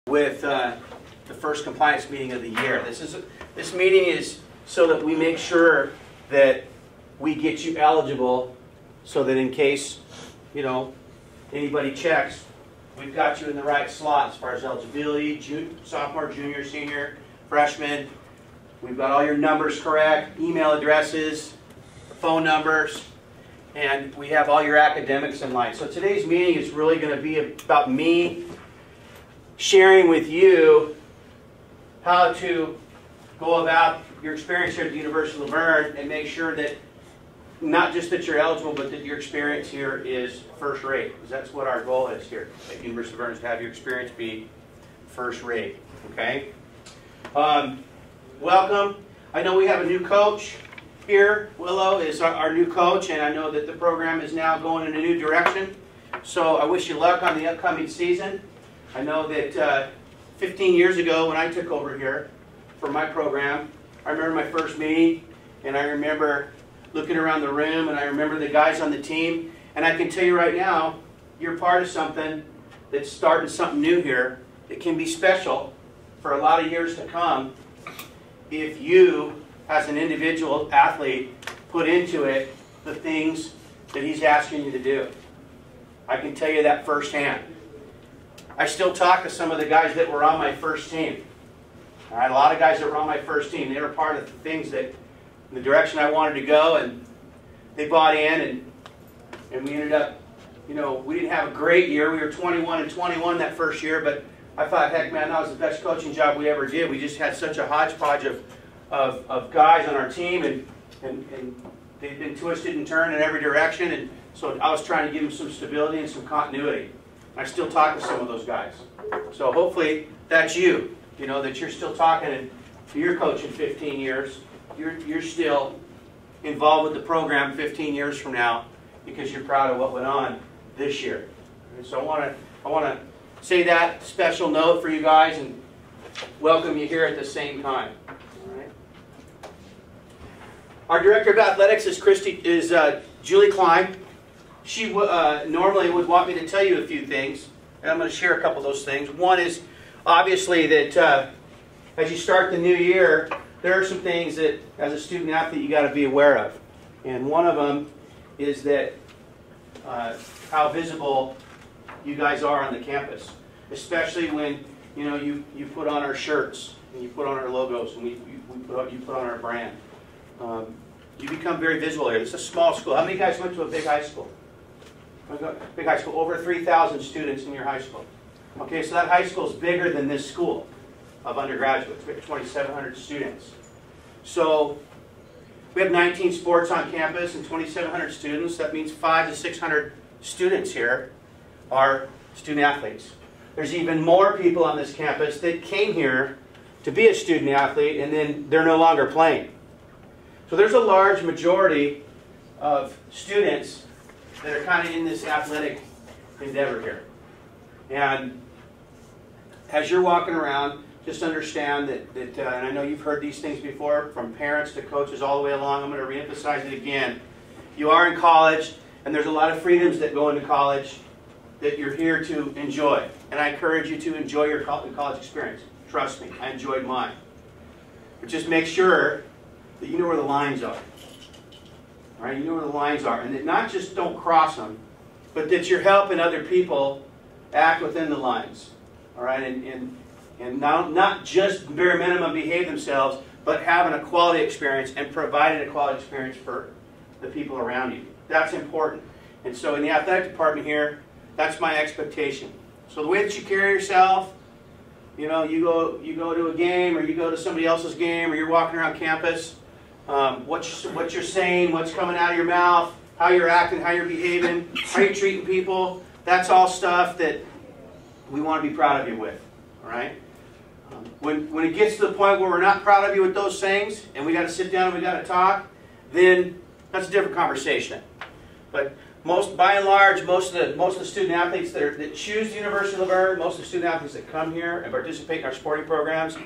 with the first compliance meeting of the year. This meeting is so that we make sure that we get you eligible, so that in case anybody checks, we've got you in the right slot as far as eligibility, sophomore, junior, senior, freshman. We've got all your numbers correct, email addresses, phone numbers, and we have all your academics in line. So today's meeting is really going to be about me sharing with you how to go about your experience here at the University of Verne and make sure that not just that you're eligible, but that your experience here is first rate. Because that's what our goal is here at University of Verne, is to have your experience be first rate. Okay? Welcome. I know we have a new coach here. Willow is our new coach, and I know that the program is now going in a new direction. So I wish you luck on the upcoming season. I know that 15 years ago when I took over here for my program, I remember my first meeting, and I remember looking around the room, and I remember the guys on the team, and I can tell you right now, you're part of something that's starting something new here that can be special for a lot of years to come if you, as an individual athlete, put into it the things that he's asking you to do. I can tell you that firsthand. I still talk to some of the guys that were on my first team. All right, a lot of guys that were on my first team, they were part of the things that, in the direction I wanted to go, and they bought in, and we ended up, we didn't have a great year. We were 21-21 that first year, but I thought, heck, man, that was the best coaching job we ever did. We just had such a hodgepodge of guys on our team, and they've been twisted and turned in every direction, and so I was trying to give them some stability and some continuity. I still talk to some of those guys. So hopefully that's you, that you're still talking to your coach in 15 years. You're still involved with the program 15 years from now because you're proud of what went on this year. And so I want to say that special note for you guys and welcome you here at the same time. All right. Our director of athletics is Julie Klein. She normally would want me to tell you a few things, and I'm going to share a couple of those things. One is obviously that as you start the new year, there are some things that, as a student athlete, you got to be aware of. And one of them is that how visible you guys are on the campus, especially when you put on our shirts and you put on our logos and you put on our brand. You become very visible here. It's a small school. How many guys went to a big high school? Big high school, over 3,000 students in your high school. Okay, so that high school is bigger than this school of undergraduates. We have 2,700 students. So we have 19 sports on campus and 2,700 students. That means 500 to 600 students here are student athletes. There's even more people on this campus that came here to be a student athlete and then they're no longer playing. So there's a large majority of students that are kind of in this athletic endeavor here. And as you're walking around, just understand that and I know you've heard these things before, from parents to coaches all the way along. I'm going to reemphasize it again. You are in college, and there's a lot of freedoms that go into college that you're here to enjoy. And I encourage you to enjoy your college experience. Trust me, I enjoyed mine. But just make sure that you know where the lines are. All right, you know where the lines are, and that not just don't cross them, but that you're helping other people act within the lines. All right, and not just bare minimum behave themselves, but having a quality experience and providing a quality experience for the people around you. That's important. And so in the athletic department here, that's my expectation. So the way that you carry yourself, you go to a game, or you go to somebody else's game, or you're walking around campus, what you're saying, what's coming out of your mouth, how you're acting, how you're behaving, how you're treating people, that's all stuff that we want to be proud of you with. All right? When it gets to the point where we're not proud of you with those things, and we got to sit down and we got to talk, then that's a different conversation. But by and large, most of the student athletes that choose the University of Verne, most of the student athletes that come here and participate in our sporting programs,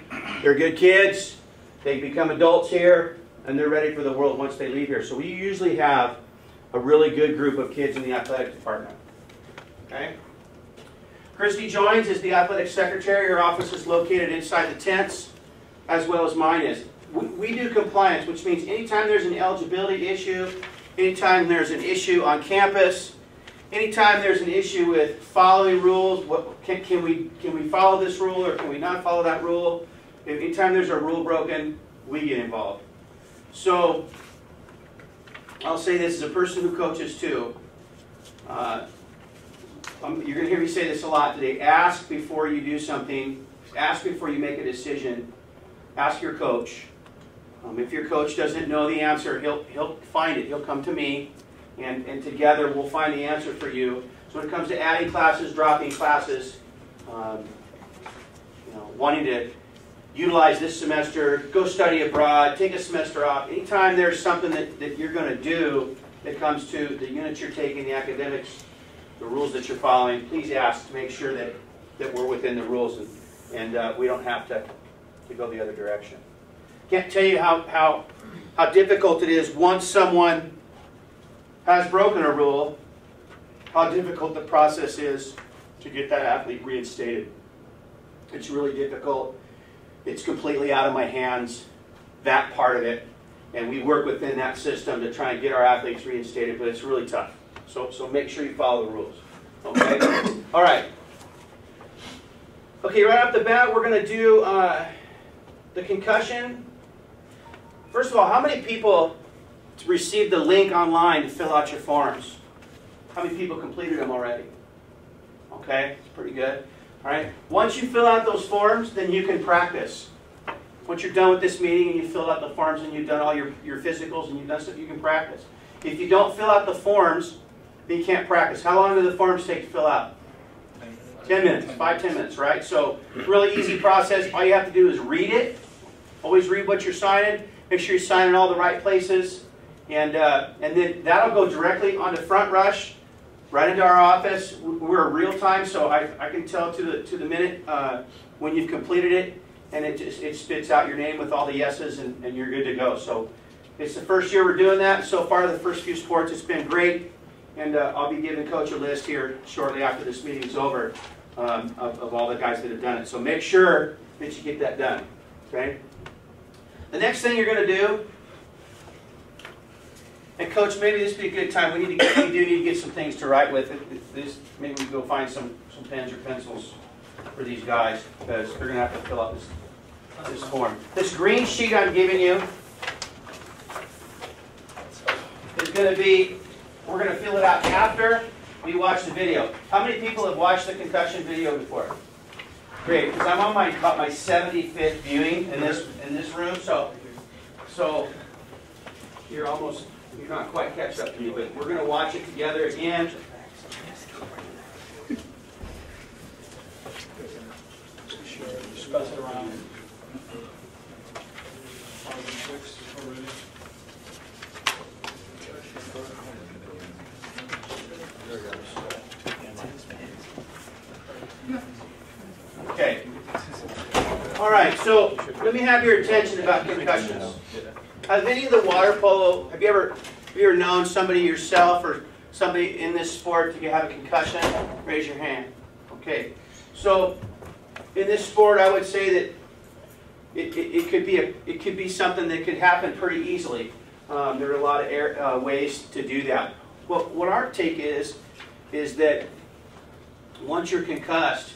they're good kids. They become adults here, and they're ready for the world once they leave here. So we usually have a really good group of kids in the athletic department. Okay. Christy joins as the athletic secretary. Her office is located inside the tents, as well as mine is. We do compliance, which means anytime there's an eligibility issue, anytime there's an issue on campus, anytime there's an issue with following rules, can we follow this rule or can we not follow that rule? Anytime there's a rule broken, we get involved. So I'll say this as a person who coaches too. You're going to hear me say this a lot today. Ask before you do something. Ask before you make a decision. Ask your coach. If your coach doesn't know the answer, he'll find it. He'll come to me, and together we'll find the answer for you. So when it comes to adding classes, dropping classes, wanting to utilize this semester, go study abroad, take a semester off. Anytime there's something that you're going to do that comes to the units you're taking, the academics, the rules that you're following, please ask to make sure that we're within the rules and we don't have to go the other direction. Can't tell you how difficult it is once someone has broken a rule, how difficult the process is to get that athlete reinstated. It's really difficult. It's completely out of my hands, that part of it. And we work within that system to try and get our athletes reinstated, but it's really tough. So make sure you follow the rules. Okay? All right. Okay, right off the bat, we're going to do the concussion. First of all, how many people received the link online to fill out your forms? How many people completed them already? Okay, it's pretty good. All right. Once you fill out those forms, then you can practice. Once you're done with this meeting and you filled out the forms and you've done all your physicals and you've done stuff, you can practice. If you don't fill out the forms, then you can't practice. How long do the forms take to fill out? 10 minutes, 5-10 minutes, right? So really easy process. All you have to do is read it. Always read what you're signing. Make sure you're signing all the right places. And then that'll go directly onto Front Rush, right into our office. We're real time, so I can tell to the minute when you've completed it, and it spits out your name with all the yeses, and you're good to go. So it's the first year we're doing that. So far, the first few sports, it's been great. And I'll be giving Coach a list here shortly after this meeting's over of all the guys that have done it. So make sure that you get that done. Okay? The next thing you're going to do, and Coach, maybe this would be a good time. We do need to get some things to write with. Maybe we go find some pens or pencils for these guys, because they're going to have to fill out this form. This green sheet I'm giving you is going to be, we're going to fill it out after we watch the video. How many people have watched the concussion video before? Great, because I'm on about my 75th viewing in this room, so you're not quite catch up to me, but we're going to watch it together again. Pass it around. Okay. All right, so let me have your attention about concussions. Have any of the water polo, have you ever known somebody yourself or somebody in this sport to have a concussion? Raise your hand. Okay. So in this sport, I would say that it could be something that could happen pretty easily. There are a lot of ways to do that. Well, what our take is that once you're concussed,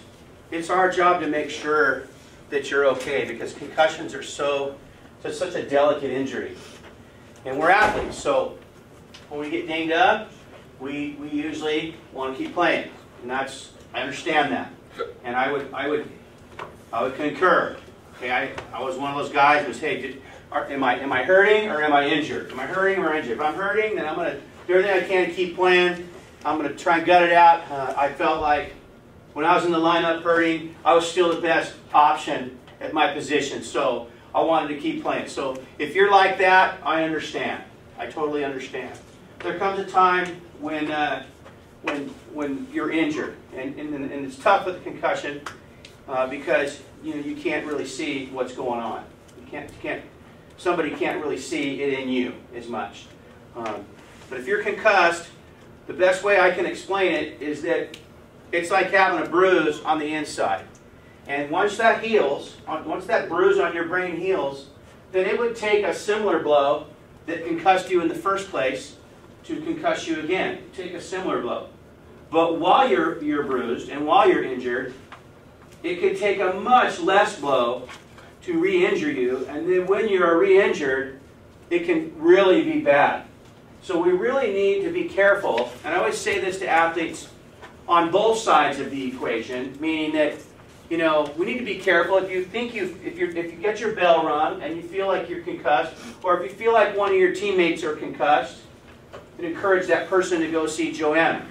it's our job to make sure that you're okay, because concussions are such a delicate injury. And we're athletes, so when we get dinged up, we usually want to keep playing. And I understand that. And I would concur. Okay, I was one of those guys who was, hey, am I hurting or am I injured? Am I hurting or injured? If I'm hurting, then I'm going to do everything I can to keep playing. I'm going to try and gut it out. I felt like when I was in the lineup hurting, I was still the best option at my position. So I wanted to keep playing. So if you're like that, I understand. I totally understand. There comes a time when you're injured, and it's tough with a concussion because you can't really see what's going on. Somebody can't really see it in you as much. But if you're concussed, the best way I can explain it is that it's like having a bruise on the inside. And once that heals, once that bruise on your brain heals, then it would take a similar blow that concussed you in the first place to concuss you again. Take a similar blow. But while you're bruised and while you're injured, it could take a much less blow to re-injure you. And then when you are re-injured, it can really be bad. So we really need to be careful. And I always say this to athletes on both sides of the equation, meaning that, you know, we need to be careful. If you think if you get your bell rung and you feel like you're concussed, or if you feel like one of your teammates are concussed, then encourage that person to go see Joanna,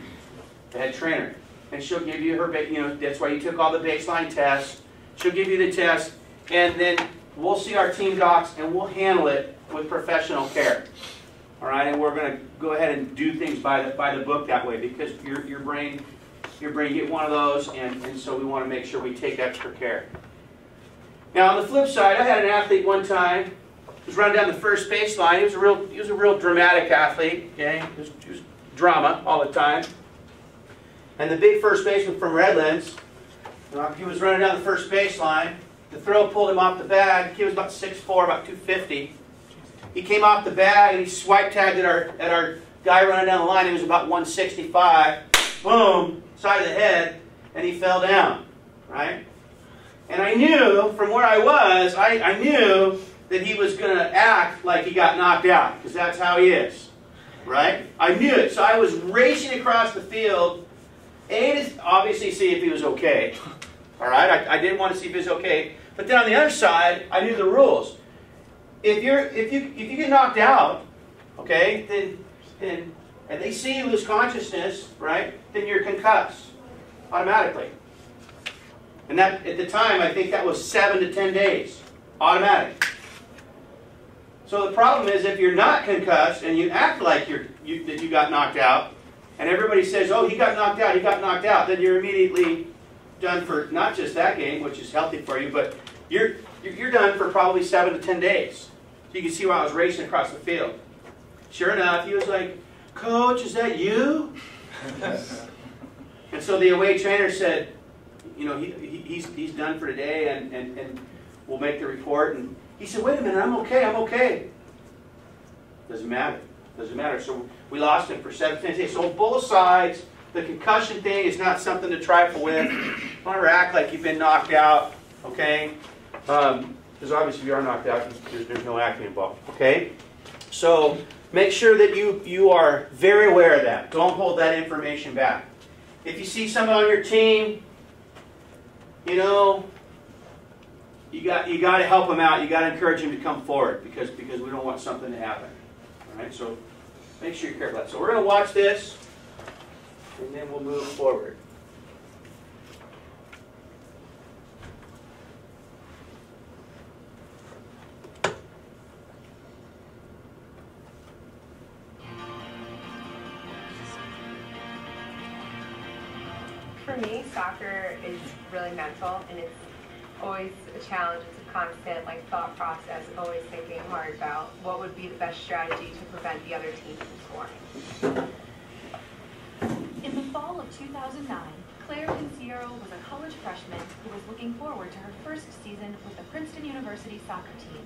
the head trainer, and she'll give you her, you know, that's why you took all the baseline tests. She'll give you the test, and then we'll see our team docs and we'll handle it with professional care. All right, and we're going to go ahead and do things by the book that way, because your brain get one of those, and so we want to make sure we take extra care. Now on the flip side, I had an athlete one time who was running down the first baseline. He was a real dramatic athlete. Okay, he was drama all the time. And the big first baseman from Redlands, he was running down the first baseline. The throw pulled him off the bag. He was about 6'4", about 250. He came off the bag and he swipe tagged at our guy running down the line. He was about 165. Boom, side of the head, and he fell down. Right? And I knew from where I was, I knew that he was going to act like he got knocked out, because that's how he is. Right? I knew it. So I was racing across the field, to obviously see if he was okay. All right? I didn't want to see if he was okay. But then on the other side, I knew the rules. If you get knocked out, okay, then and they see you lose consciousness, right, then you're concussed automatically. And that, at the time, I think that was 7 to 10 days, automatic. So the problem is, if you're not concussed and you act like that you got knocked out, and everybody says, "Oh, he got knocked out," then you're immediately done for not just that game, which is healthy for you, but you're done for probably 7 to 10 days. So you can see why I was racing across the field. Sure enough, he was like, "Coach, is that you?" And so the away trainer said, "You know, he's done for today, and we'll make the report." And he said, "Wait a minute, I'm okay. Doesn't matter. So we lost him for 7 to 10 days. So both sides, the concussion thing is not something to trifle with. Don't ever act like you've been knocked out, okay? Because obviously if you are knocked out, there's no acting involved, okay? So make sure that you are very aware of that. Don't hold that information back. If you see someone on your team, you know, you got to help them out. You got to encourage them to come forward, because we don't want something to happen. All right, so make sure you're careful. So we're going to watch this, and then we'll move forward. For me, soccer is really mental, and it's always a challenge. It's a constant thought process, always thinking hard about what would be the best strategy to prevent the other team from scoring. In the fall of 2009, Claire Pinciero was a college freshman who was looking forward to her first season with the Princeton University soccer team.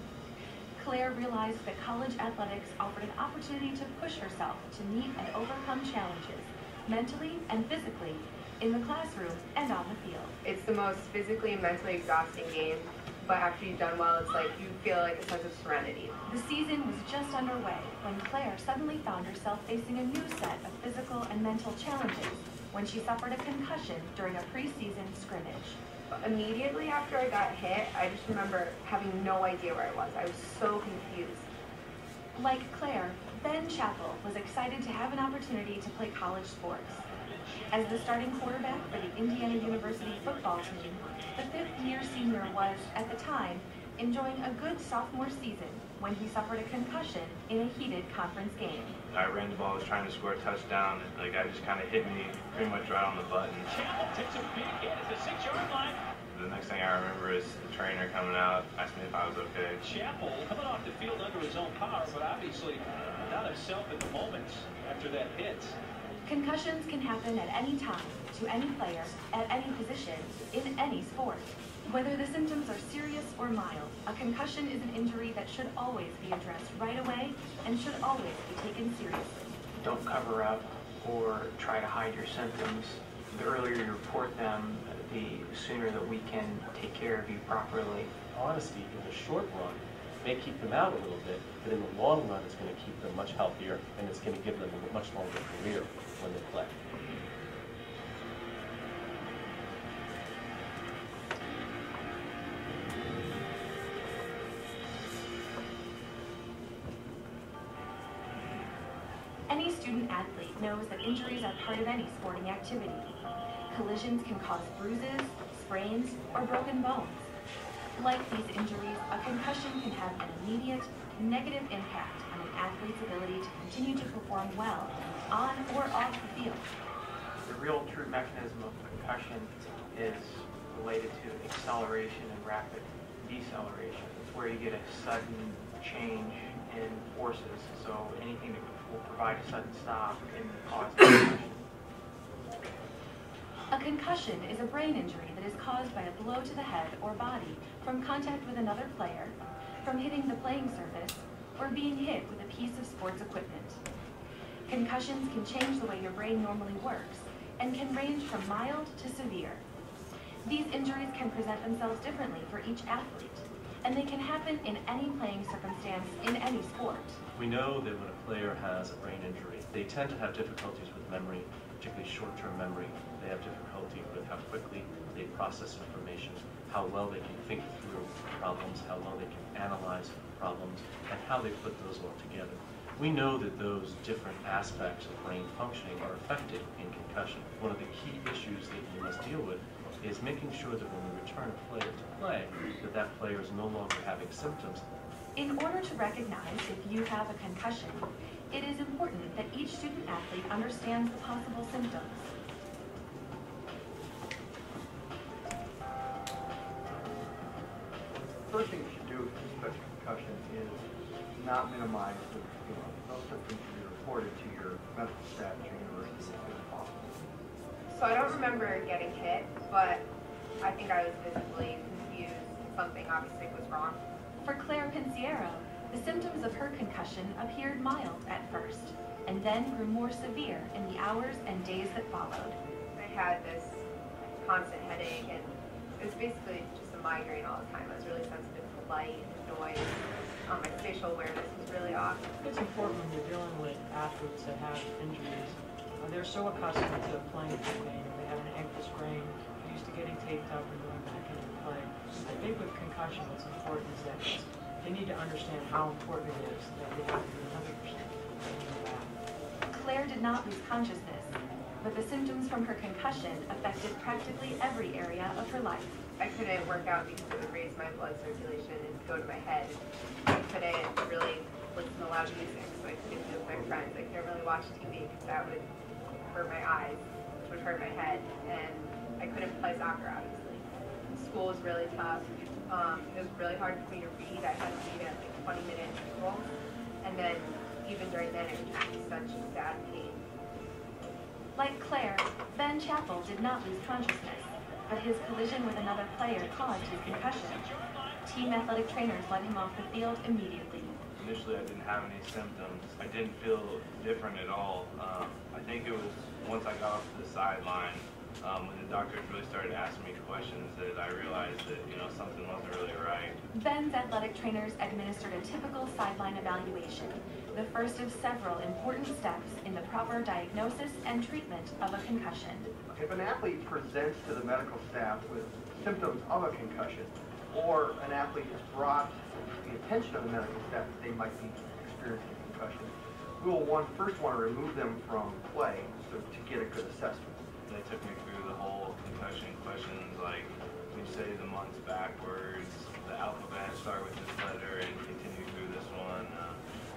Claire realized that college athletics offered an opportunity to push herself to meet and overcome challenges, mentally and physically, in the classroom and on the field. It's the most physically and mentally exhausting game, but after you've done well, it's like you feel like a sense of serenity. The season was just underway when Claire suddenly found herself facing a new set of physical and mental challenges when she suffered a concussion during a preseason scrimmage. Immediately after I got hit, I just remember having no idea where I was. I was so confused. Like Claire, Ben Chappell was excited to have an opportunity to play college sports. As the starting quarterback for the Indiana University football team, the fifth-year senior was, at the time, enjoying a good sophomore season when he suffered a concussion in a heated conference game. I ran the ball, was trying to score a touchdown, and the guy just kind of hit me pretty much right on the button. Chappell takes a big hit at the 6-yard line. The next thing I remember is the trainer coming out, asking me if I was okay. Chappell coming off the field under his own power, but obviously not himself at the moment after that hit. Concussions can happen at any time, to any player, at any position, in any sport. Whether the symptoms are serious or mild, a concussion is an injury that should always be addressed right away and should always be taken seriously. Don't cover up or try to hide your symptoms. The earlier you report them, the sooner that we can take care of you properly. Honesty in the short run may keep them out a little bit, but in the long run it's going to keep them much healthier, and it's going to give them a much longer career when they play. Any student athlete knows that injuries are part of any sporting activity. Collisions can cause bruises, sprains, or broken bones. Like these injuries, a concussion can have an immediate, negative impact on an athlete's ability to continue to perform well on or off the field. The real true mechanism of concussion is related to acceleration and rapid deceleration. It's where you get a sudden change in forces, so anything that will provide a sudden stop can cause concussion. A concussion is a brain injury that is caused by a blow to the head or body from contact with another player, from hitting the playing surface, or being hit with a piece of sports equipment. Concussions can change the way your brain normally works and can range from mild to severe. These injuries can present themselves differently for each athlete, and they can happen in any playing circumstance in any sport. We know that when a player has a brain injury, they tend to have difficulties with memory, particularly short-term memory. They have difficulty with how quickly they process information, how well they can think through problems, how well they can analyze problems, and how they put those all together. We know that those different aspects of brain functioning are affected in concussion. One of the key issues that we must deal with is making sure that when we return a player to play, that player is no longer having symptoms. In order to recognize if you have a concussion, it is important that each student athlete understands the possible symptoms. First thing you should do with such a concussion is not minimize the feeling. Those symptoms should be reported to your medical staff at your university as soon as possible. So I don't remember getting hit, but I think I was visibly confused. Something obviously was wrong. For Claire Pinciero, the symptoms of her concussion appeared mild at first, and then grew more severe in the hours and days that followed. I had this constant headache, and it was basically just a migraine all the time. I was really sensitive to light and noise. My spatial awareness was really off. It's important when you're dealing with athletes that have injuries. They're so accustomed to playing the game. They have an ankle sprain, used to getting taped up and going back into play. I think with concussion, what's important is that they need to understand how important it is that they have to be 100% back. Claire did not lose consciousness, but the symptoms from her concussion affected practically every area of her life. I couldn't work out because it would raise my blood circulation and go to my head. I couldn't really listen to loud music, so I couldn't be with my friends. I couldn't really watch TV because that would hurt my eyes, which would hurt my head, and I couldn't play soccer, obviously. School was really tough. It was really hard for me to read. I had to read at like 20-minute intervals, and then even during then, it was just such bad pain. Like Claire, Ben Chappell did not lose consciousness, but his collision with another player caused his concussion. Team athletic trainers let him off the field immediately. Initially, I didn't have any symptoms. I didn't feel different at all. I think it was once I got off the sideline, when the doctors really started asking me questions, that I realized that, something wasn't really right. Ben's athletic trainers administered a typical sideline evaluation, the first of several important steps in the proper diagnosis and treatment of a concussion. If an athlete presents to the medical staff with symptoms of a concussion, or an athlete is brought to the attention of the medical staff that they might be experiencing concussion, we will first want to remove them from play so to get a good assessment. They took me through the whole concussion questions, like we say the months backwards, the alphabet, start with this letter and continue through this one.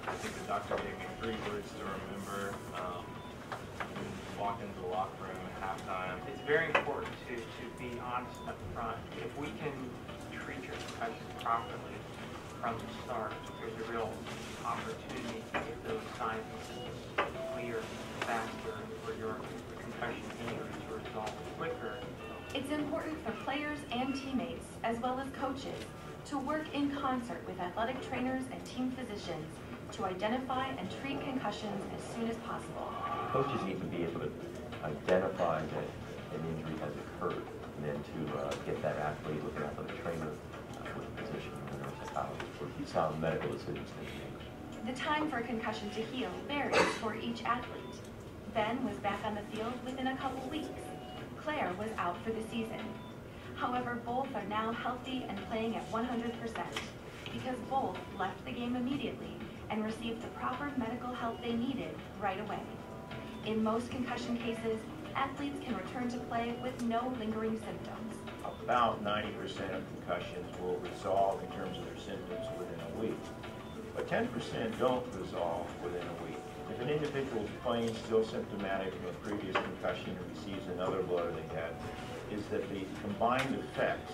I think the doctor gave me 3 words to remember. Walked into the locker room at halftime. It's very important to be honest up front. If we can treat your concussion properly from the start, there's a real opportunity to get those signs and symptoms clear faster for your concussion injury to resolve quicker. It's important for players and teammates, as well as coaches, to work in concert with athletic trainers and team physicians to identify and treat concussions as soon as possible. Coaches need to be able to identify that an injury has occurred, and then to get that athlete with an athletic trainer, with a physician and a neuropsychologist, for sound medical decisions can be made. The time for a concussion to heal varies for each athlete. Ben was back on the field within a couple weeks. Claire was out for the season. However, both are now healthy and playing at 100% because both left the game immediately and received the proper medical help they needed right away. In most concussion cases, athletes can return to play with no lingering symptoms. About 90% of concussions will resolve in terms of their symptoms within a week, but 10% don't resolve within a week. If an individual is playing still symptomatic from a previous concussion and receives another blow they had, is that the combined effects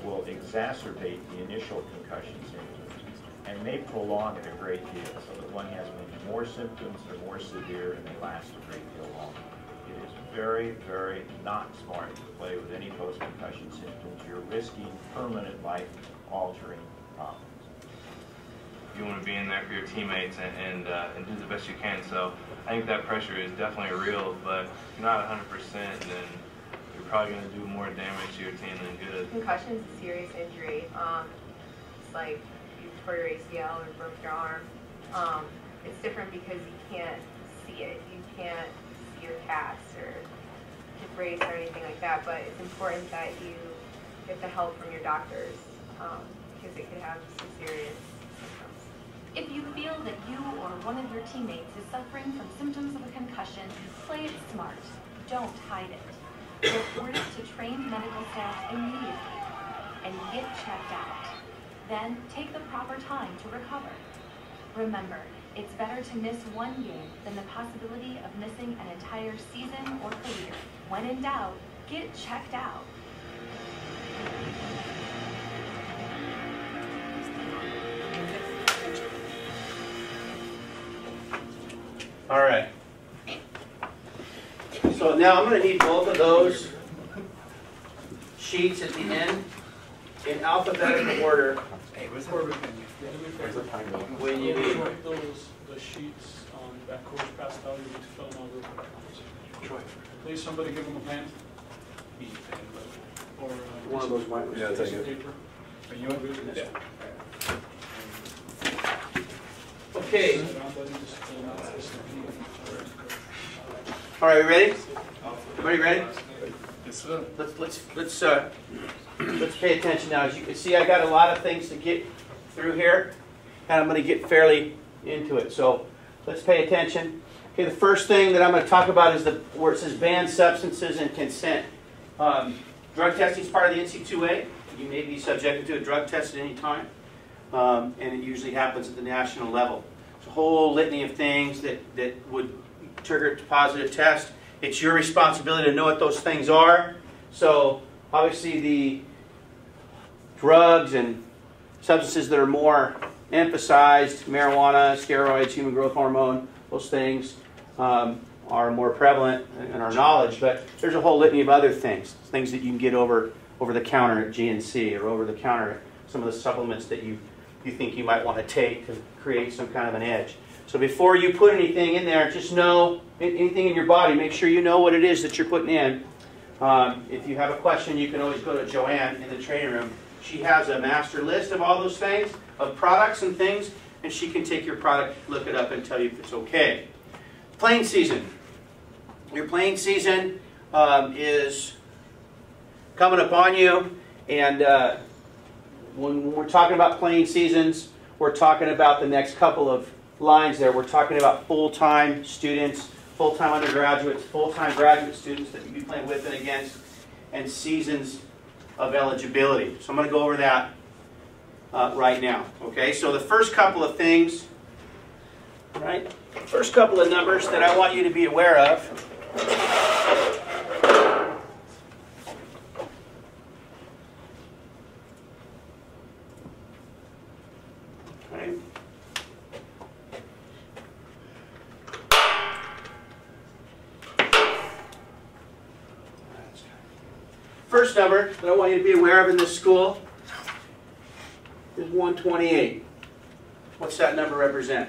will exacerbate the initial concussion symptoms and may prolong it a great deal, so that one has maybe more symptoms, they're more severe, and they last a great deal longer. It is very, very not smart to play with any post-concussion symptoms. You're risking permanent life-altering problems. You want to be in there for your teammates and do the best you can. So I think that pressure is definitely real, but if you're not 100%, then you're probably going to do more damage to your team than good. Concussion is a serious injury. It's like you tore your ACL or broke your arm. It's different because you can't see it. You can't see your cast or your brace or anything like that, but it's important that you get the help from your doctors because it could have some serious symptoms. If you feel that you or one of your teammates is suffering from symptoms of a concussion, play it smart. Don't hide it. Report it to trained medical staff immediately and get checked out. Then take the proper time to recover. Remember, it's better to miss one game than the possibility of missing an entire season or career. When in doubt, get checked out. All right. So now I'm going to need both of those sheets at the end in alphabetical order. When you need the sheets on that coach passed out, you need to fill them out real quick. Please, somebody give them a pen. Or one of those white ones. Yeah, I'll take it. Paper. Are you agree with this? Yeah. Okay. All right, we ready? Everybody ready? Yes, sir. Let's pay attention now. As you can see, I got a lot of things to get through here, and I'm going to get fairly into it. So let's pay attention. Okay, the first thing that I'm going to talk about is where it says banned substances and consent. Drug testing is part of the NC2A. You may be subjected to a drug test at any time, and it usually happens at the national level. It's a whole litany of things that would trigger a positive test. It's your responsibility to know what those things are. So obviously the drugs and substances that are more emphasized, marijuana, steroids, human growth hormone, those things are more prevalent in our knowledge. But there's a whole litany of other things that you can get over the counter at GNC or over the counter at some of the supplements that you think you might want to take to create some kind of an edge. So before you put anything in there, just know anything in your body, make sure you know what it is that you're putting in. If you have a question, you can always go to Joanne in the training room. She has a master list of all those things, of products and things, and she can take your product, look it up, and tell you if it's okay. Playing season. Your playing season is coming upon you, and when we're talking about playing seasons, we're talking about the next couple of lines there. We're talking about full-time students, full-time undergraduates, full-time graduate students that you'll be playing with and against, and seasons of eligibility. So I'm going to go over that right now. Okay, so the first couple of things, right? First couple of numbers that I want you to be aware of. Okay. first number that I want you to be aware of in this school is 128. What's that number represent?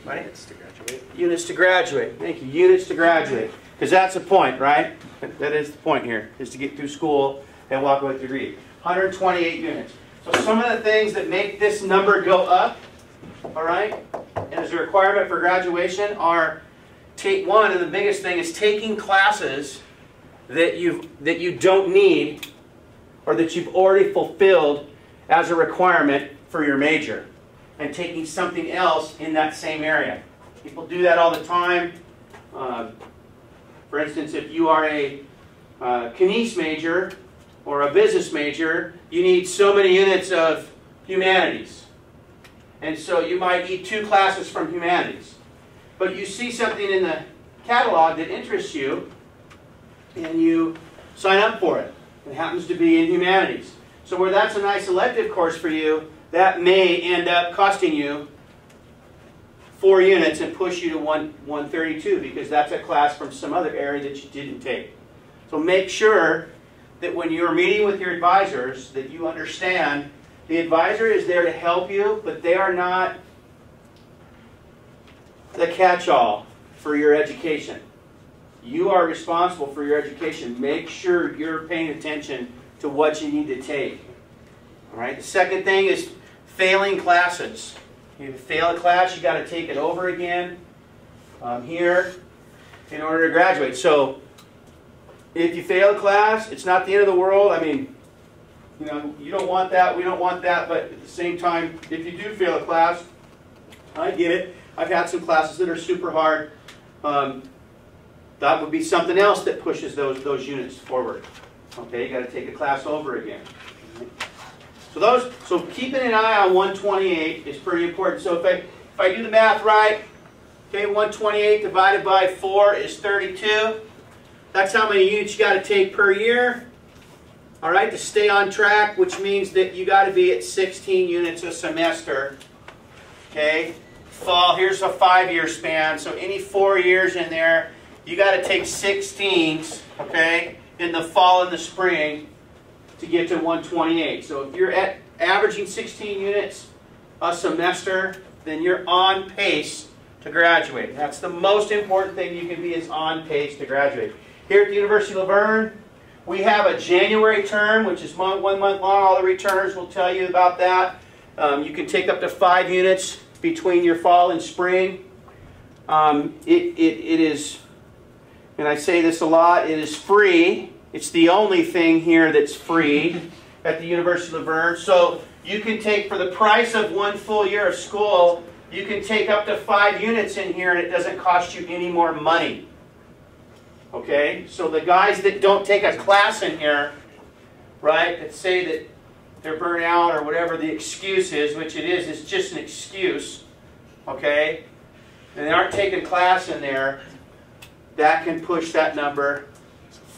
Right? Units to graduate. Units to graduate. Thank you. Units to graduate. Because that's the point, right? That is the point here, is to get through school and walk away with a degree. 128 units. So some of the things that make this number go up, all right, and as a requirement for graduation are, one, and the biggest thing is taking classes that you don't need or that you've already fulfilled as a requirement for your major, and taking something else in that same area. People do that all the time. For instance, if you are a Kines major or a business major, you need so many units of humanities. And so you might need 2 classes from humanities. But you see something in the catalog that interests you, and you sign up for it. It happens to be in humanities. So where that's a nice elective course for you, that may end up costing you 4 units and push you to 132, because that's a class from some other area that you didn't take. So make sure that when you're meeting with your advisors that you understand the advisor is there to help you, but they are not the catch-all for your education. You are responsible for your education. Make sure you're paying attention to what you need to take. All right. The second thing is failing classes. If you fail a class, you got to take it over again here in order to graduate. So if you fail a class, it's not the end of the world. I mean, you know, you don't want that. We don't want that. But at the same time, if you do fail a class, I get it. I've had some classes that are super hard. That would be something else that pushes those units forward. Okay, you got to take a class over again. So keeping an eye on 128 is pretty important. So if I do the math right, okay, 128 divided by 4 is 32. That's how many units you got to take per year. All right, to stay on track, which means that you got to be at 16 units a semester. Okay, fall. Here's a 5-year span. So any 4 years in there, you got to take 16s. Okay, in the fall and the spring, to get to 128. So if you're at averaging 16 units a semester, then you're on pace to graduate. That's the most important thing you can be, is on pace to graduate. Here at the University of Verne, we have a January term, which is 1 month long. All the returners will tell you about that. You can take up to 5 units between your fall and spring. It is, and I say this a lot, it is free. It's the only thing here that's free at the University of Verne. So you can take, for the price of 1 full year of school, you can take up to 5 units in here and it doesn't cost you any more money. Okay? So the guys that don't take a class in here, right, that say that they're burnt out or whatever the excuse is, which it is, it's just an excuse, okay? And they aren't taking class in there, that can push that number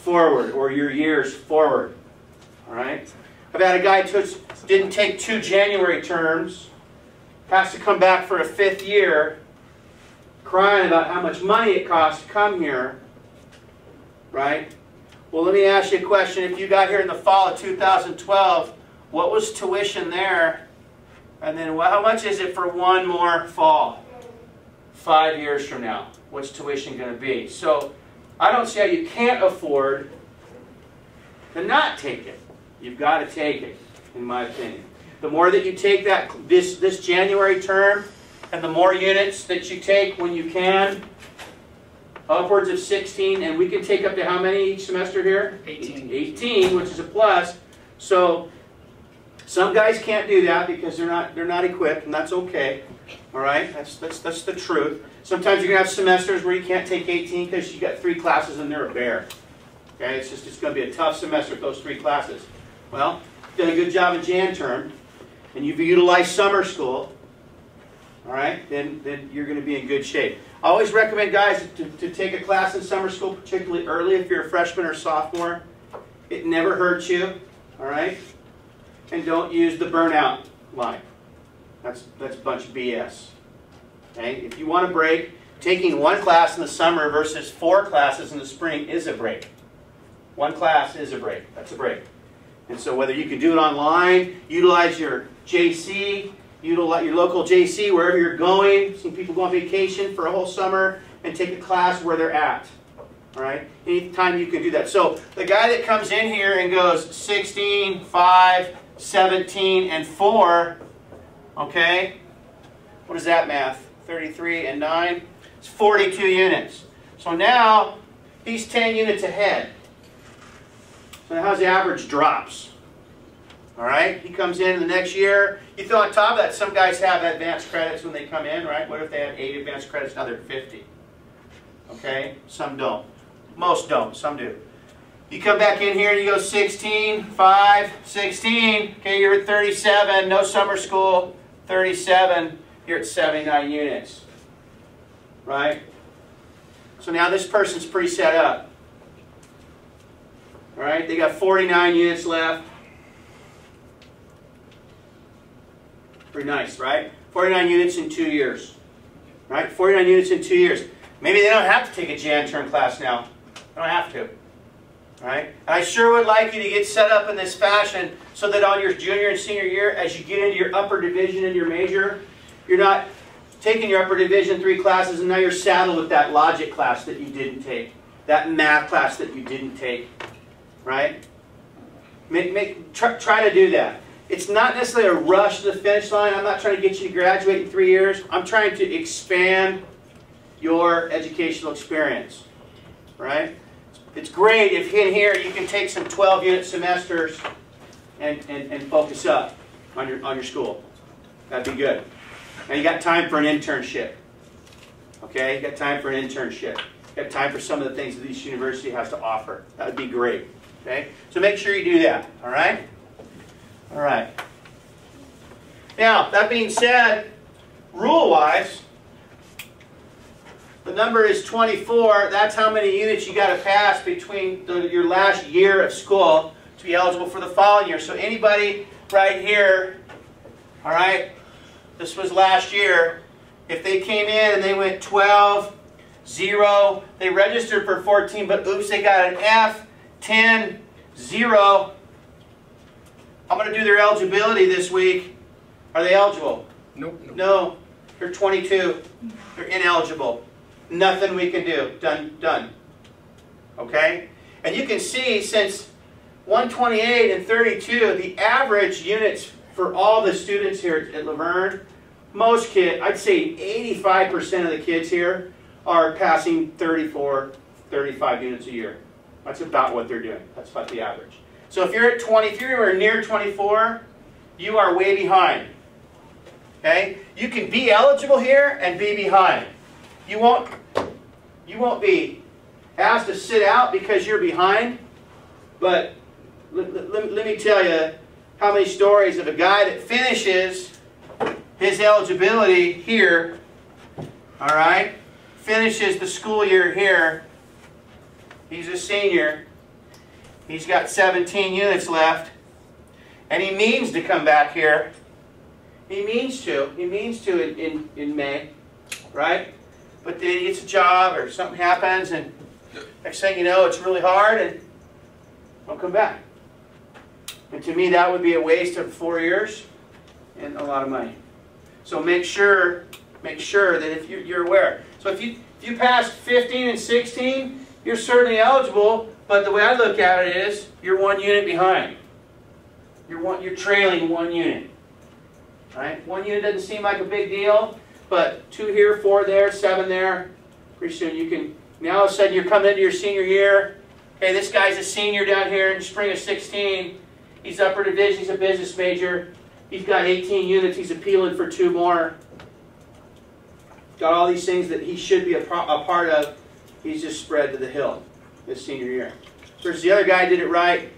forward, or your years forward. All right? I've had a guy who didn't take 2 January terms, has to come back for a 5th year, crying about how much money it costs to come here. Right? Well, let me ask you a question. If you got here in the fall of 2012, what was tuition there? And then how much is it for one more fall? 5 years from now, what's tuition going to be? So I don't see how you can't afford to not take it. You've got to take it, in my opinion. The more that you take this January term, and the more units that you take when you can, upwards of 16, and we can take up to how many each semester here? 18. 18, which is a plus. So some guys can't do that because they're not equipped, and that's okay. All right, that's the truth. Sometimes you're gonna have semesters where you can't take 18 because you got 3 classes and they're a bear. Okay, it's gonna be a tough semester with those 3 classes. Well, you've done a good job in Jan term, and you've utilized summer school. All right, then you're going to be in good shape. I always recommend guys to take a class in summer school, particularly early if you're a freshman or sophomore. It never hurts you, all right? And don't use the burnout line. That's a bunch of BS. Okay? If you want a break, taking 1 class in the summer versus 4 classes in the spring is a break. One class is a break. That's a break. And so whether you can do it online, utilize your JC, utilize your local JC wherever you're going. Some people go on vacation for a whole summer and take a class where they're at. All right? Anytime you can do that. So the guy that comes in here and goes 16, 5, 17, and 4, okay? What is that math? 33 and 9? It's 42 units. So now he's 10 units ahead. So now how's the average drops? All right? He comes in the next year. You throw on top of that, some guys have advanced credits when they come in, right? What if they have 8 advanced credits, now they're 50? Okay? Some don't. Most don't. Some do. You come back in here and you go 16, 5, 16. Okay, you're at 37. No summer school. 37. You're at 79 units. Right? So now this person's pretty set up. All right? They got 49 units left. Pretty nice, right? 49 units in 2 years. Right? 49 units in 2 years. Maybe they don't have to take a Jan term class now. They don't have to. Right? And I sure would like you to get set up in this fashion so that on your junior and senior year, as you get into your upper division in your major, you're not taking your upper division 3 classes and now you're saddled with that logic class that you didn't take, that math class that you didn't take. Right? Try to do that. It's not necessarily a rush to the finish line. I'm not trying to get you to graduate in 3 years. I'm trying to expand your educational experience. Right? It's great if in here you can take some 12-unit semesters and focus up on your school. That'd be good. Now you got time for an internship. Okay? You got time for an internship. You got time for some of the things that this university has to offer. That would be great. Okay? So make sure you do that. All right? All right. Now, that being said, rule-wise, the number is 24. That's how many units you got to pass between your last year of school to be eligible for the following year. So anybody right here, all right, this was last year, if they came in and they went 12, 0, they registered for 14, but oops, they got an F, 10, 0. I'm going to do their eligibility this week. Are they eligible? Nope. No. They're 22. They're ineligible. Nothing we can do. Done. Okay? And you can see since 128 and 32, the average units for all the students here at Laverne, most kids, I'd say 85% of the kids here are passing 34, 35 units a year. That's about what they're doing. That's about the average. So if you're at 20, if you're near 24, you are way behind. Okay? You can be eligible here and be behind. You won't be asked to sit out because you're behind, but let me tell you how many stories of a guy that finishes his eligibility here, all right, finishes the school year here, he's a senior, he's got 17 units left, and he means to come back here. He means to in May, right? But then he gets a job or something happens and next thing you know it's really hard and won't come back. And to me that would be a waste of 4 years and a lot of money. So make sure that if you're aware. So if you pass 15 and 16, you're certainly eligible, but the way I look at it is you're 1 unit behind. You're trailing 1 unit. Right? 1 unit doesn't seem like a big deal, but 2 here, 4 there, 7 there. Pretty soon you can, now all of a sudden you're coming into your senior year. Okay, this guy's a senior down here in spring of 16. He's upper division, he's a business major. He's got 18 units, he's appealing for 2 more. Got all these things that he should be a part of. He's just spread to the hill this senior year. Versus the other guy did it right.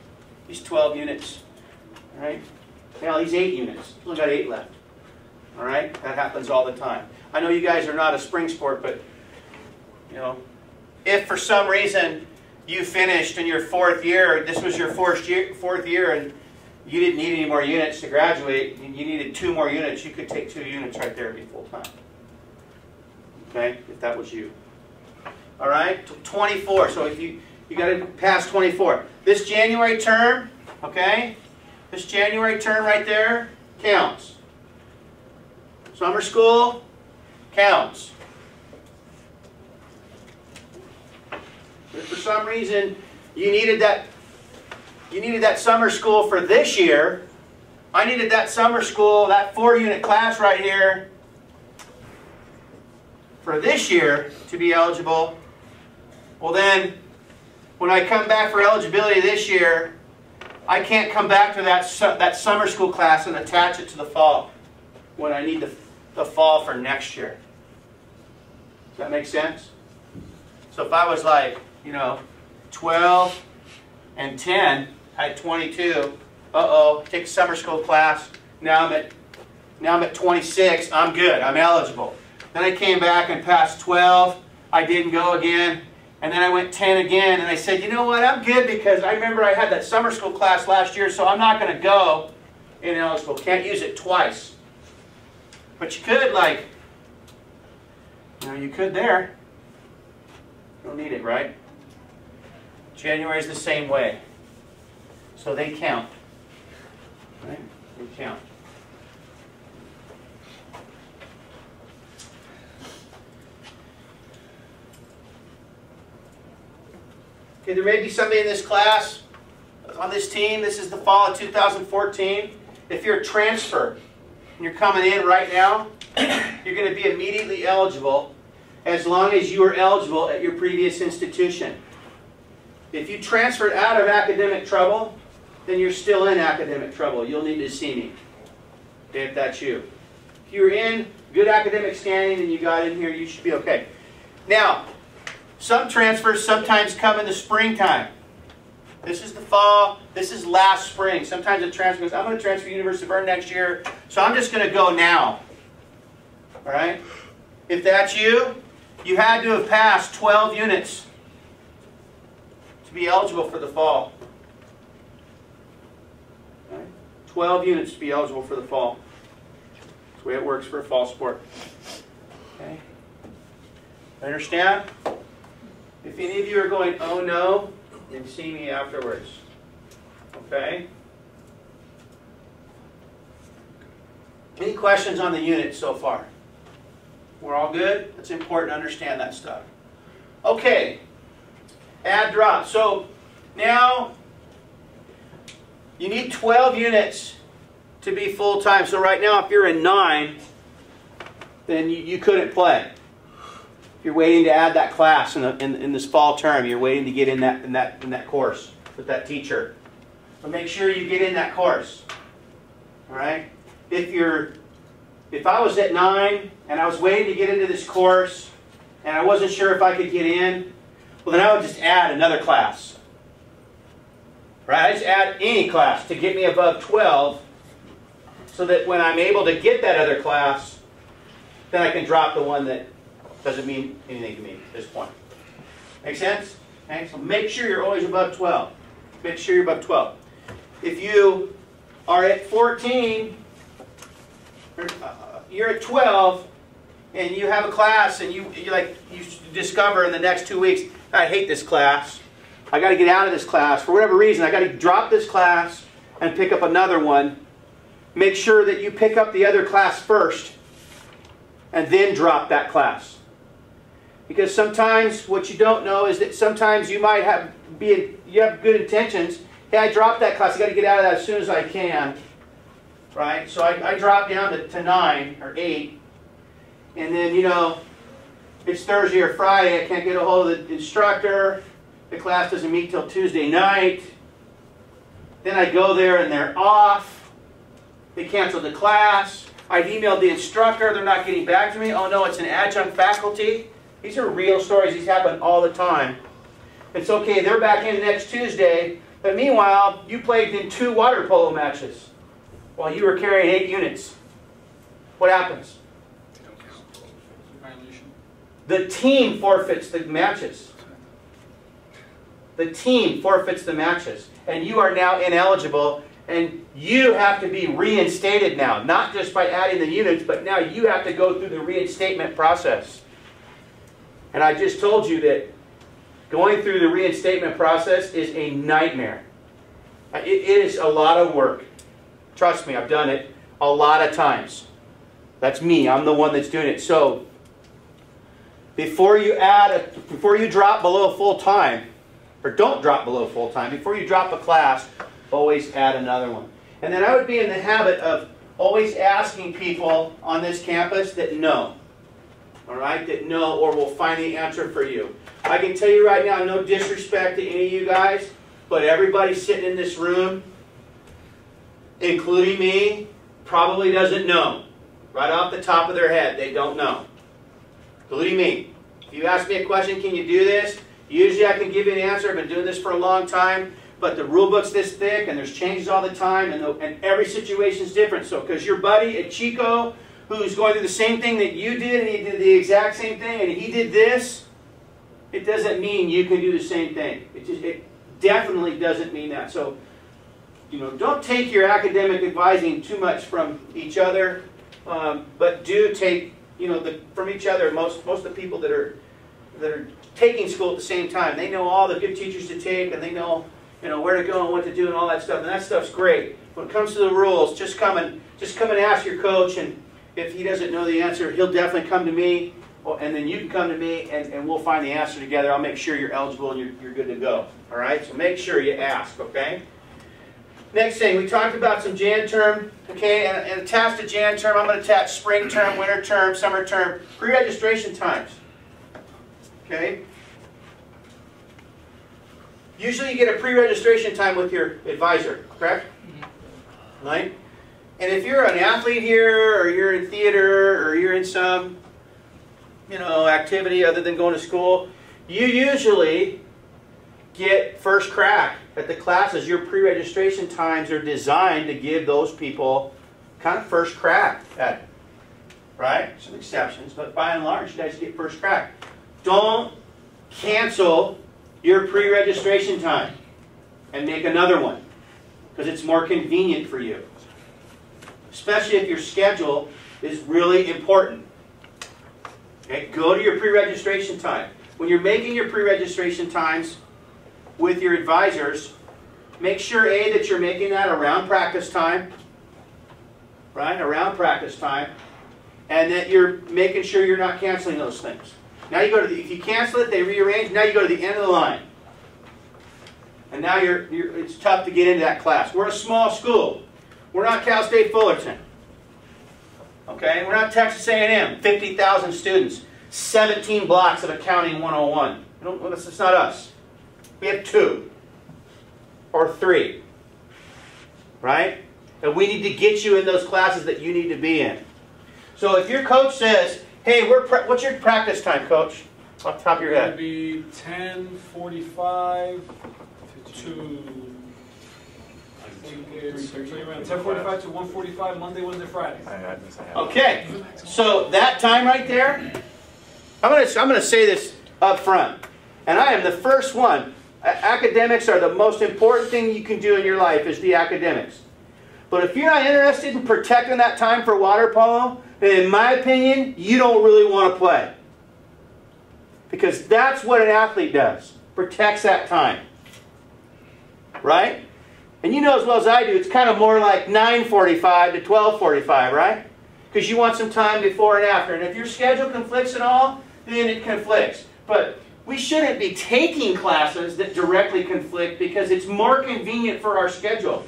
He's 12 units. All right? Now he's 8 units. He's only got 8 left. All right? That happens all the time. I know you guys are not a spring sport, but you know, if for some reason you finished in your 4th year, this was your 4th year, and you didn't need any more units to graduate, and you needed 2 more units, you could take 2 units right there and be full time. Okay? If that was you. All right? 24. So if You got to pass 24. This January term, okay? This January term right there counts. Summer school counts. If for some reason you needed that summer school for this year, I needed that summer school, that 4-unit class right here, for this year to be eligible. Well then, when I come back for eligibility this year, I can't come back to that summer school class and attach it to the fall when I need the fall for next year. Does that make sense? So if I was like, 12 and 10, I had 22. Take a summer school class. Now I'm at 26. I'm good. I'm eligible. Then I came back and passed 12. I didn't go again. And then I went 10 again. And I said, you know what? I'm good because I remember I had that summer school class last year, so I'm not going to go ineligible. Can't use it twice. But you could, you could there. You don't need it, right? January is the same way. So they count. Right? They count. Okay, there may be somebody in this class, on this team, this is the fall of 2014. If you're a transfer and you're coming in right now, you're going to be immediately eligible as long as you were eligible at your previous institution. If you transferred out of academic trouble, then you're still in academic trouble. You'll need to see me if that's you. If you're in good academic standing and you got in here, you should be okay. Now, some transfers sometimes come in the springtime. This is the fall. This is last spring. Sometimes a transfer goes, I'm going to transfer to University of Verne next year, so I'm just going to go now. All right? If that's you, you had to have passed 12 units to be eligible for the fall. Right? 12 units to be eligible for the fall. That's the way it works for a fall sport. Okay? Understand? If any of you are going, oh no, then see me afterwards. Okay? Any questions on the unit so far? We're all good? It's important to understand that stuff. Okay. Add drop. So now you need 12 units to be full-time. So right now if you're in 9, then you couldn't play. If you're waiting to add that class in this fall term, you're waiting to get in that course with that teacher. So make sure you get in that course. All right? If I was at 9 and I was waiting to get into this course and I wasn't sure if I could get in, well then I would just add another class. Right? I just add any class to get me above 12 so that when I'm able to get that other class, then I can drop the one that doesn't mean anything to me at this point. Make sense? Okay? So make sure you're always above 12. Make sure you're above 12. If you are at 14, you're at 12, and you have a class, and you discover in the next 2 weeks, I hate this class. I got to get out of this class. For whatever reason, I got to drop this class and pick up another one. Make sure that you pick up the other class first, and then drop that class. Because sometimes what you don't know is that sometimes you might have good intentions. Hey, I dropped that class. I got to get out of that as soon as I can. Right? So I drop down to 9 or 8. And then, it's Thursday or Friday. I can't get a hold of the instructor. The class doesn't meet till Tuesday night. Then I go there and they're off. They canceled the class. I've emailed the instructor. They're not getting back to me. Oh no, it's an adjunct faculty. These are real stories. These happen all the time. It's okay. They're back in next Tuesday. But meanwhile, you played in 2 water polo matches while you were carrying 8 units. What happens? They don't count. Violation. The team forfeits the matches. The team forfeits the matches. And you are now ineligible. And you have to be reinstated now. Not just by adding the units, but now you have to go through the reinstatement process. And I just told you that Going through the reinstatement process is a nightmare. It is a lot of work. Trust me, I've done it a lot of times. That's me. I'm the one that's doing it. So before you drop below full time, or don't drop below full time, before you drop a class, always add another one. And then I would be in the habit of always asking people on this campus that know. All right, that know or will find the answer for you. I can tell you right now, no disrespect to any of you guys, but everybody sitting in this room, including me, probably doesn't know. Right off the top of their head, they don't know. Including me. If you ask me a question, can you do this? Usually I can give you an answer. I've been doing this for a long time, but the rule book's this thick, and there's changes all the time, and every situation is different. So, because your buddy at Chico, who's going through the same thing that you did, and he did the exact same thing, and he did this, it doesn't mean you can do the same thing. It definitely doesn't mean that. So, don't take your academic advising too much from each other, but do take, from each other. Most of the people that are taking school at the same time, they know all the good teachers to take, and they know, where to go and what to do and all that stuff. And that stuff's great. When it comes to the rules, just come and ask your coach, and if he doesn't know the answer, he'll definitely come to me, and then you can come to me, and we'll find the answer together. I'll make sure you're eligible and you're good to go. All right? So make sure you ask, okay? Next thing, we talked about some Jan term, okay? And attached to Jan term, I'm going to attach spring term, winter term, summer term, pre-registration times. Okay? Usually you get a pre-registration time with your advisor, correct? Right? And if you're an athlete here, or you're in theater, or you're in some, activity other than going to school, you usually get first crack at the classes. Your pre-registration times are designed to give those people kind of first crack at it. Right? Some exceptions, but by and large, you guys get first crack. Don't cancel your pre-registration time and make another one, because it's more convenient for you. Especially if your schedule is really important. Okay? Go to your pre-registration time. When you're making your pre-registration times with your advisors, make sure, A, that you're making that around practice time. Right? Around practice time. And that you're making sure you're not canceling those things. Now you go to if you cancel it, they rearrange. Now you go to the end of the line. And now it's tough to get into that class. We're a small school. We're not Cal State Fullerton. Okay? We're not Texas A&M. 50,000 students. 17 blocks of Accounting 101. It's not us. We have 2 or 3. Right? And we need to get you in those classes that you need to be in. So if your coach says, hey, what's your practice time, Coach? Off the top of your head. It would be 10:45 to 10:45 to 1:45 Monday, Wednesday, Friday. Okay, so that time right there, I'm gonna say this up front, and I am the first one. Academics are the most important thing you can do in your life, is the academics. But if you're not interested in protecting that time for water polo, then in my opinion, you don't really want to play. Because that's what an athlete does. Protects that time. Right? And you know as well as I do, it's kind of more like 9:45 to 12:45, right? Because you want some time before and after. And if your schedule conflicts at all, then it conflicts. But we shouldn't be taking classes that directly conflict, because it's more convenient for our schedule.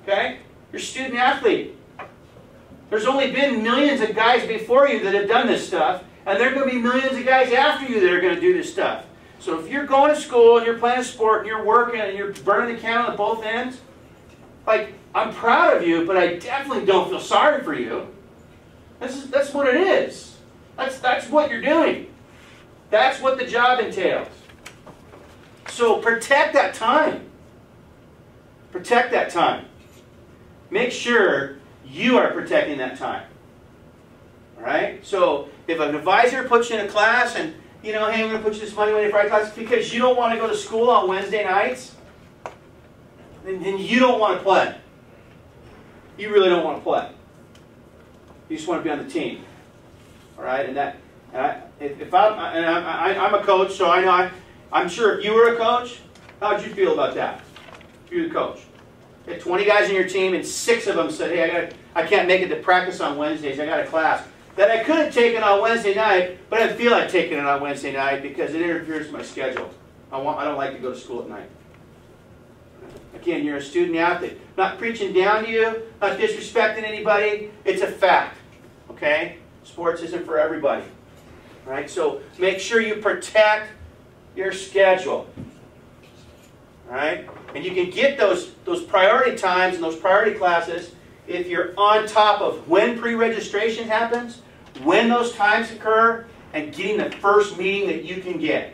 Okay? You're a student athlete. There's only been millions of guys before you that have done this stuff, and there are going to be millions of guys after you that are going to do this stuff. So if you're going to school and you're playing a sport and you're working and you're burning the candle at both ends, I'm proud of you, but I definitely don't feel sorry for you. That's what it is. That's what you're doing. That's what the job entails. So protect that time. Protect that time. Make sure you are protecting that time. All right? So if an advisor puts you in a class and, hey, I'm going to put you this Monday, Wednesday, Friday class because you don't want to go to school on Wednesday nights, then you don't want to play. You really don't want to play. You just want to be on the team. All right? And I'm a coach, so I know. I'm sure if you were a coach, how would you feel about that? If you're the coach, you had 20 guys on your team, and 6 of them said, "Hey, I can't make it to practice on Wednesdays. I got a class that I could have taken on Wednesday night, but I didn't feel like taking it on Wednesday night because it interferes with my schedule. I don't like to go to school at night." Again, you're a student athlete. Not preaching down to you, not disrespecting anybody. It's a fact. Okay? Sports isn't for everybody. Right? So make sure you protect your schedule. Alright? And you can get those priority times and those priority classes if you're on top of when pre-registration happens, when those times occur, and getting the first meeting that you can get.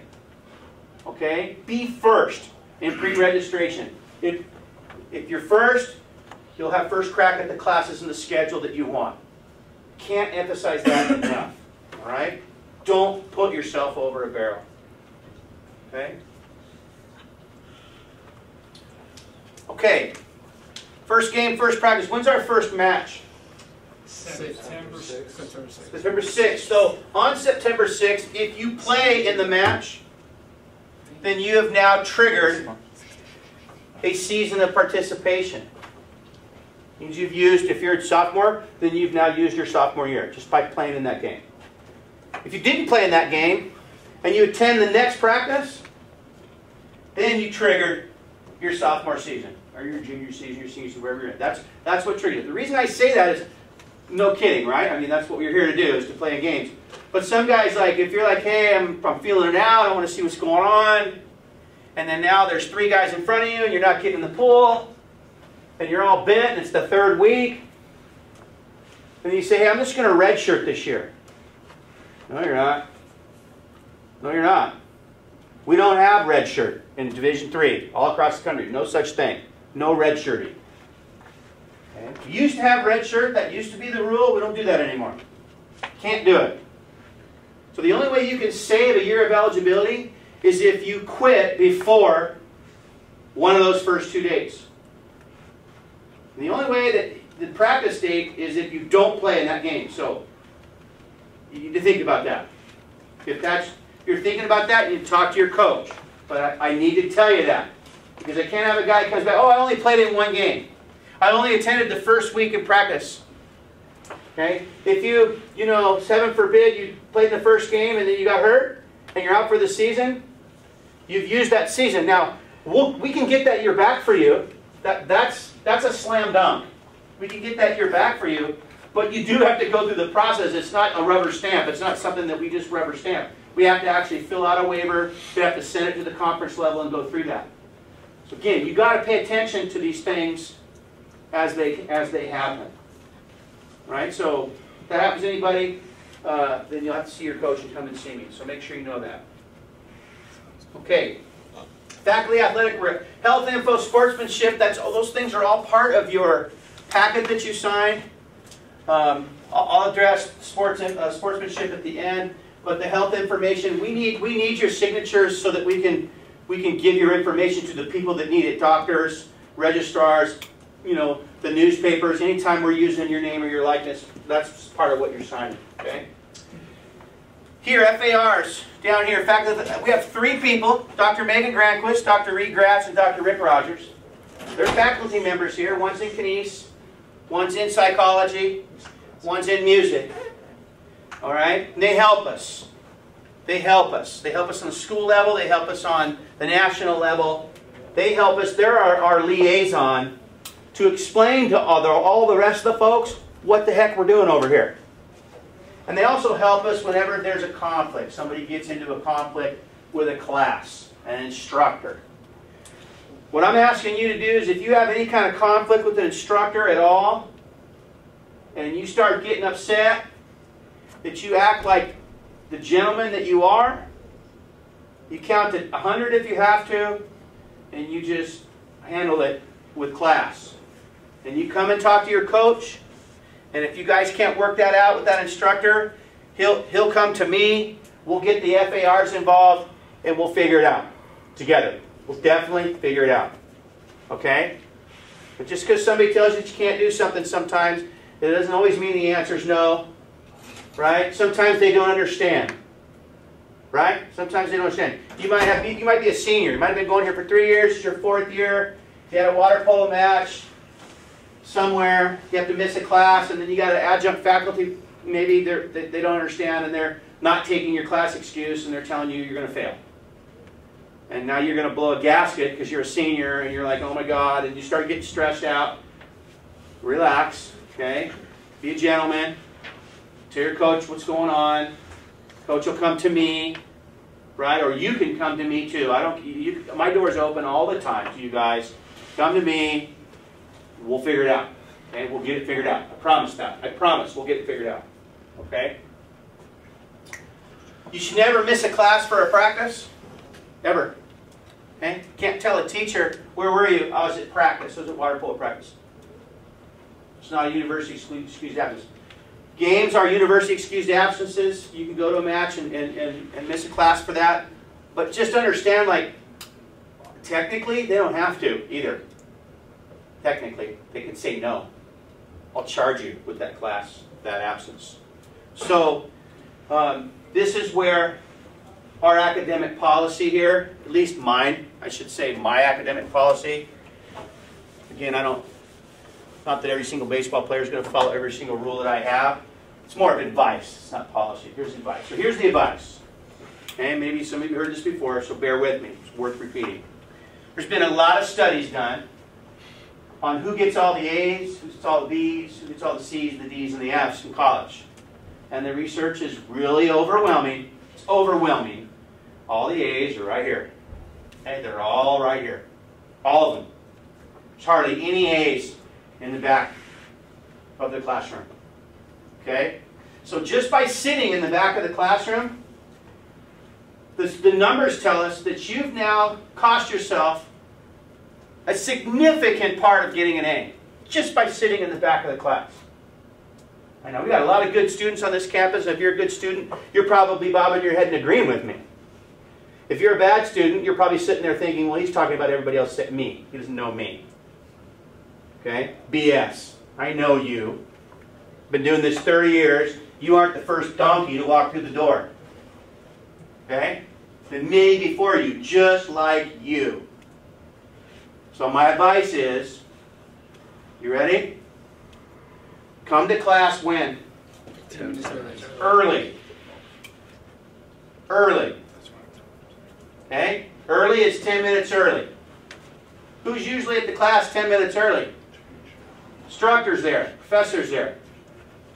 Okay? Be first in pre-registration. If you're first, you'll have first crack at the classes and the schedule that you want. Can't emphasize that enough. Alright? Don't put yourself over a barrel. Okay? Okay. First game, first practice. When's our first match? September 6th. September 6th. So on September 6th, if you play in the match, then you have now triggered a season of participation. Means you've used, if you're a sophomore, then you've now used your sophomore year just by playing in that game. If you didn't play in that game and you attend the next practice, then you triggered your sophomore season or your junior season, your senior season, wherever you're at. That's what triggered it. The reason I say that is, no kidding, right? I mean, that's what we're here to do, is to play games. But some guys, like, if you're like, hey, I'm feeling it out, I want to see what's going on, and then now there's 3 guys in front of you, and you're not getting in the pool, and you're all bent, and it's the 3rd week, and you say, hey, I'm just going to redshirt this year. No, you're not. No, you're not. We don't have redshirt in Division III all across the country. No such thing. No redshirting. Okay? We used to have redshirt. That used to be the rule. We don't do that anymore. Can't do it. So the only way you can save a year of eligibility is if you quit before one of those first 2 dates. And the only way that the practice date is if you don't play in that game. So you need to think about that. If you're thinking about that, you talk to your coach. But I need to tell you that. Because I can't have a guy who comes back, oh, I only played in 1 game. I only attended the first week of practice. Okay? If you, heaven forbid, you played the first game and then you got hurt and you're out for the season, you've used that season. Now, we can get that year back for you. That's a slam dunk. We can get that year back for you. But you do have to go through the process. It's not a rubber stamp. It's not something that we just rubber stamp. We have to actually fill out a waiver. We have to send it to the conference level and go through that. So again, you've got to pay attention to these things as they happen. Right? So if that happens to anybody, then you'll have to see your coach and come and see me. So make sure you know that. Okay. Faculty athletic, health info, sportsmanship, those things are all part of your packet that you signed. I'll address sportsmanship at the end, but the health information, we need your signatures so that we can give your information to the people that need it, doctors, registrars, the newspapers. Anytime we're using your name or your likeness, that's part of what you're signing. Okay. Here, FARs down here. We have 3 people: Dr. Megan Granquist, Dr. Reed Gratz, and Dr. Rick Rogers. They're faculty members here. One's in kinese, one's in psychology, one's in music. All right? And they help us. They help us. They help us on the school level. They help us on the national level. They help us. They're our liaison to explain to all the rest of the folks what the heck we're doing over here. And they also help us whenever there's a conflict. Somebody gets into a conflict with a class, an instructor. What I'm asking you to do is, if you have any kind of conflict with an instructor at all, and you start getting upset, that you act like the gentleman that you are. You count to 100 if you have to, and you just handle it with class. And you come and talk to your coach, and if you guys can't work that out with that instructor, he'll come to me, we'll get the FARs involved, and we'll figure it out together. We'll definitely figure it out. Okay? But just because somebody tells you that you can't do something sometimes, it doesn't always mean the answer is no. Right? Sometimes they don't understand. Right? Sometimes they don't understand. You might be a senior. You might have been going here for 3 years. It's your 4th year. You had a water polo match somewhere. You have to miss a class, and then you got an adjunct faculty. Maybe they don't understand, and they're not taking your class excuse, and they're telling you you're going to fail. And now you're going to blow a gasket because you're a senior, and you're like, oh my God, and you start getting stressed out. Relax, okay? Be a gentleman. Tell your coach what's going on. Coach will come to me, right? Or you can come to me too. My door's open all the time to you guys. Come to me. We'll figure it out. Okay? We'll get it figured out. I promise that. I promise we'll get it figured out. Okay? You should never miss a class for a practice. Ever. Okay? Can't tell a teacher, where were you? I was at practice. I was at water polo practice. It's not a university excused absence. Games are university excused absences. You can go to a match and miss a class for that. But just understand, like, technically, they don't have to either. Technically, they can say no. I'll charge you with that class, that absence. So, this is where our academic policy here, at least mine, I should say my academic policy. Again, not that every single baseball player is going to follow every single rule that I have. It's more of advice. It's not policy. Here's advice. So here's the advice. Okay, maybe some of you heard this before, so bear with me. It's worth repeating. There's been a lot of studies done on who gets all the A's, who gets all the B's, who gets all the C's, the D's, and the F's in college. And the research is really overwhelming. It's overwhelming. All the A's are right here. Okay, they're all right here. All of them. There's hardly any A's in the back of the classroom. Okay? So just by sitting in the back of the classroom, the numbers tell us that you've now cost yourself a significant part of getting an A, just by sitting in the back of the class. I know we got a lot of good students on this campus. If you're a good student, you're probably bobbing your head and agreeing with me. If you're a bad student, you're probably sitting there thinking, well, he's talking about everybody else except me. He doesn't know me. Okay? BS. I know you. Been doing this 30 years. You aren't the first donkey to walk through the door. Okay? Been many before you, just like you. So my advice is, you ready? Come to class when? 10 minutes early. Early. Okay? Early is 10 minutes early. Who's usually at the class 10 minutes early? Instructor's there. Professor's there.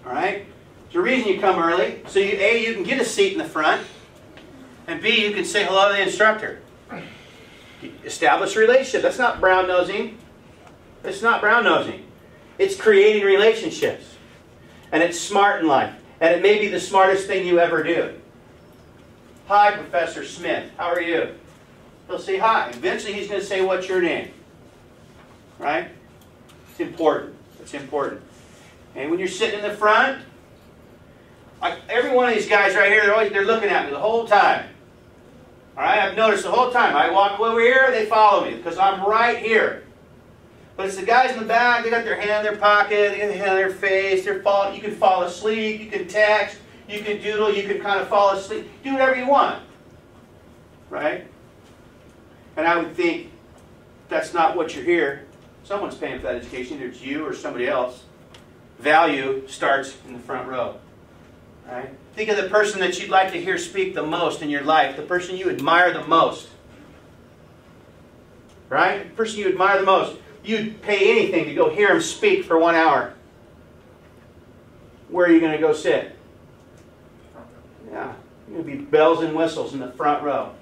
Alright? There's a reason you come early. So you can get a seat in the front. And B, you can say hello to the instructor. Establish a relationship. That's not brown-nosing. It's not brown-nosing. It's creating relationships. And it's smart in life. And it may be the smartest thing you ever do. Hi, Professor Smith. How are you? He'll say hi. Eventually he's going to say, what's your name? Right? It's important. It's important. And when you're sitting in the front, every one of these guys right here, they're looking at me the whole time. All right? I've noticed the whole time. I walk over here, they follow me because I'm right here. But it's the guys in the back, they got their hand in their pocket, they got their hand on their face, you can fall asleep, you can text, you can doodle, you can kind of fall asleep. Do whatever you want. Right? And I would think that's not what you're here. Someone's paying for that education, either it's you or somebody else. Value starts in the front row. Right? Think of the person that you'd like to hear speak the most in your life, the person you admire the most. Right? The person you admire the most. You'd pay anything to go hear him speak for 1 hour. Where are you going to go sit? Yeah, you're going to be bells and whistles in the front row.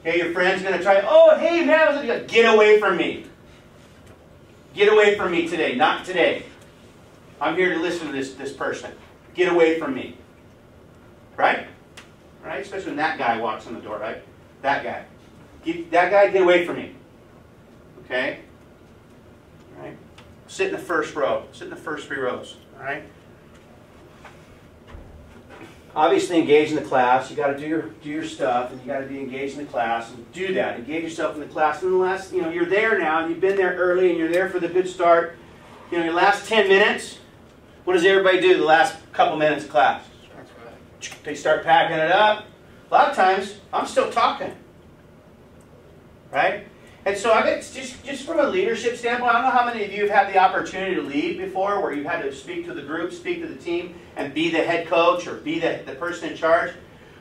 Okay, your friend's going to try, oh, hey, man, get away from me. Get away from me today, not today. I'm here to listen to this person. Get away from me. Right? Right? Especially when that guy walks in the door, right? That guy. Get away from me. Okay? All right? Sit in the first row. Sit in the first 3 rows. All right? Obviously, engage in the class. You got to do your stuff, and you got to be engaged in the class, and do that. Engage yourself in the class. And the last, you're there now, and you've been there early, and you're there for the good start. Your last 10 minutes. What does everybody do the last couple minutes of class? They start packing it up. A lot of times, I'm still talking. Right? And so I get, just from a leadership standpoint, I don't know how many of you have had the opportunity to lead before, where you've had to speak to the group, speak to the team, and be the head coach or be the person in charge.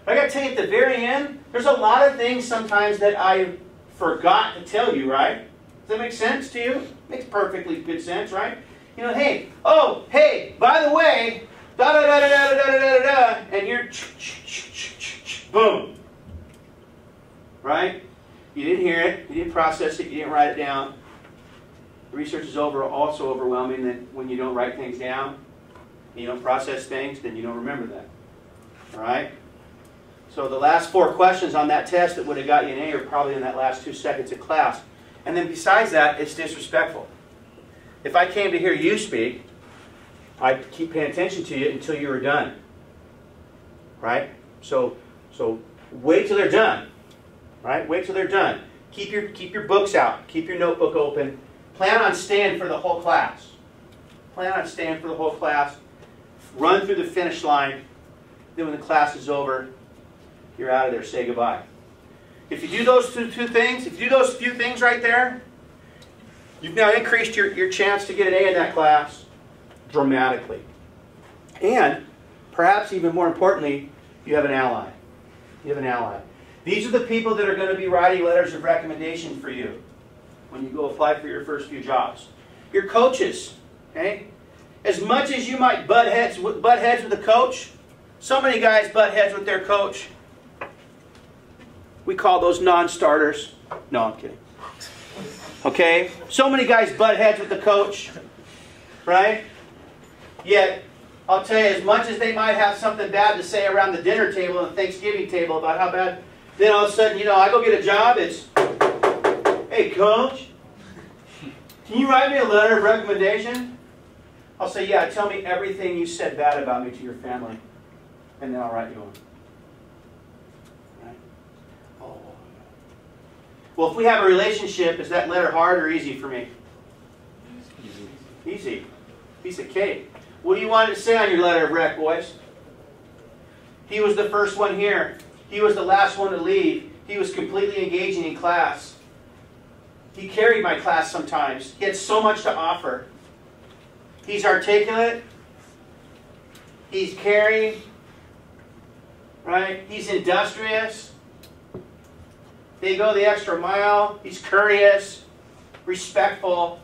But I got to tell you, at the very end, there's a lot of things sometimes that I forgot to tell you, right? Does that make sense to you? Makes perfectly good sense, right? You know, hey, oh, hey, by the way, da-da-da-da-da-da-da-da-da, and you're boom. Right? You didn't hear it, you didn't process it, you didn't write it down. The research is also overwhelming that when you don't write things down, and you don't process things, then you don't remember that. All right? So the last 4 questions on that test that would have got you an A are probably in that last 2 seconds of class. And then besides that, it's disrespectful. If I came to hear you speak, I'd keep paying attention to you until you were done. Right? So wait till they're done. Right? Wait till they're done. Keep your books out. Keep your notebook open. Plan on staying for the whole class. Plan on staying for the whole class. Run through the finish line. Then when the class is over, you're out of there. Say goodbye. If you do those two things, if you do those few things right there, you've now increased your chance to get an A in that class dramatically. And perhaps even more importantly, you have an ally. You have an ally. These are the people that are going to be writing letters of recommendation for you when you go apply for your first few jobs. Your coaches, okay? As much as you might butt heads with a coach, so many guys butt heads with their coach. We call those non-starters. No, I'm kidding. Okay? So many guys butt heads with the coach, right? Yet, I'll tell you, as much as they might have something bad to say around the dinner table and the Thanksgiving table about how bad, then all of a sudden, you know, I go get a job, it's, hey, coach, can you write me a letter of recommendation? I'll say, yeah, tell me everything you said bad about me to your family, and then I'll write you one. Right? Oh. Well, if we have a relationship, is that letter hard or easy for me? Easy. Piece of cake. What do you want it to say on your letter of rec, boys? He was the first one here. He was the last one to leave. He was completely engaging in class. He carried my class sometimes. He had so much to offer. He's articulate. He's caring. Right? He's industrious. They go the extra mile. He's courteous, respectful.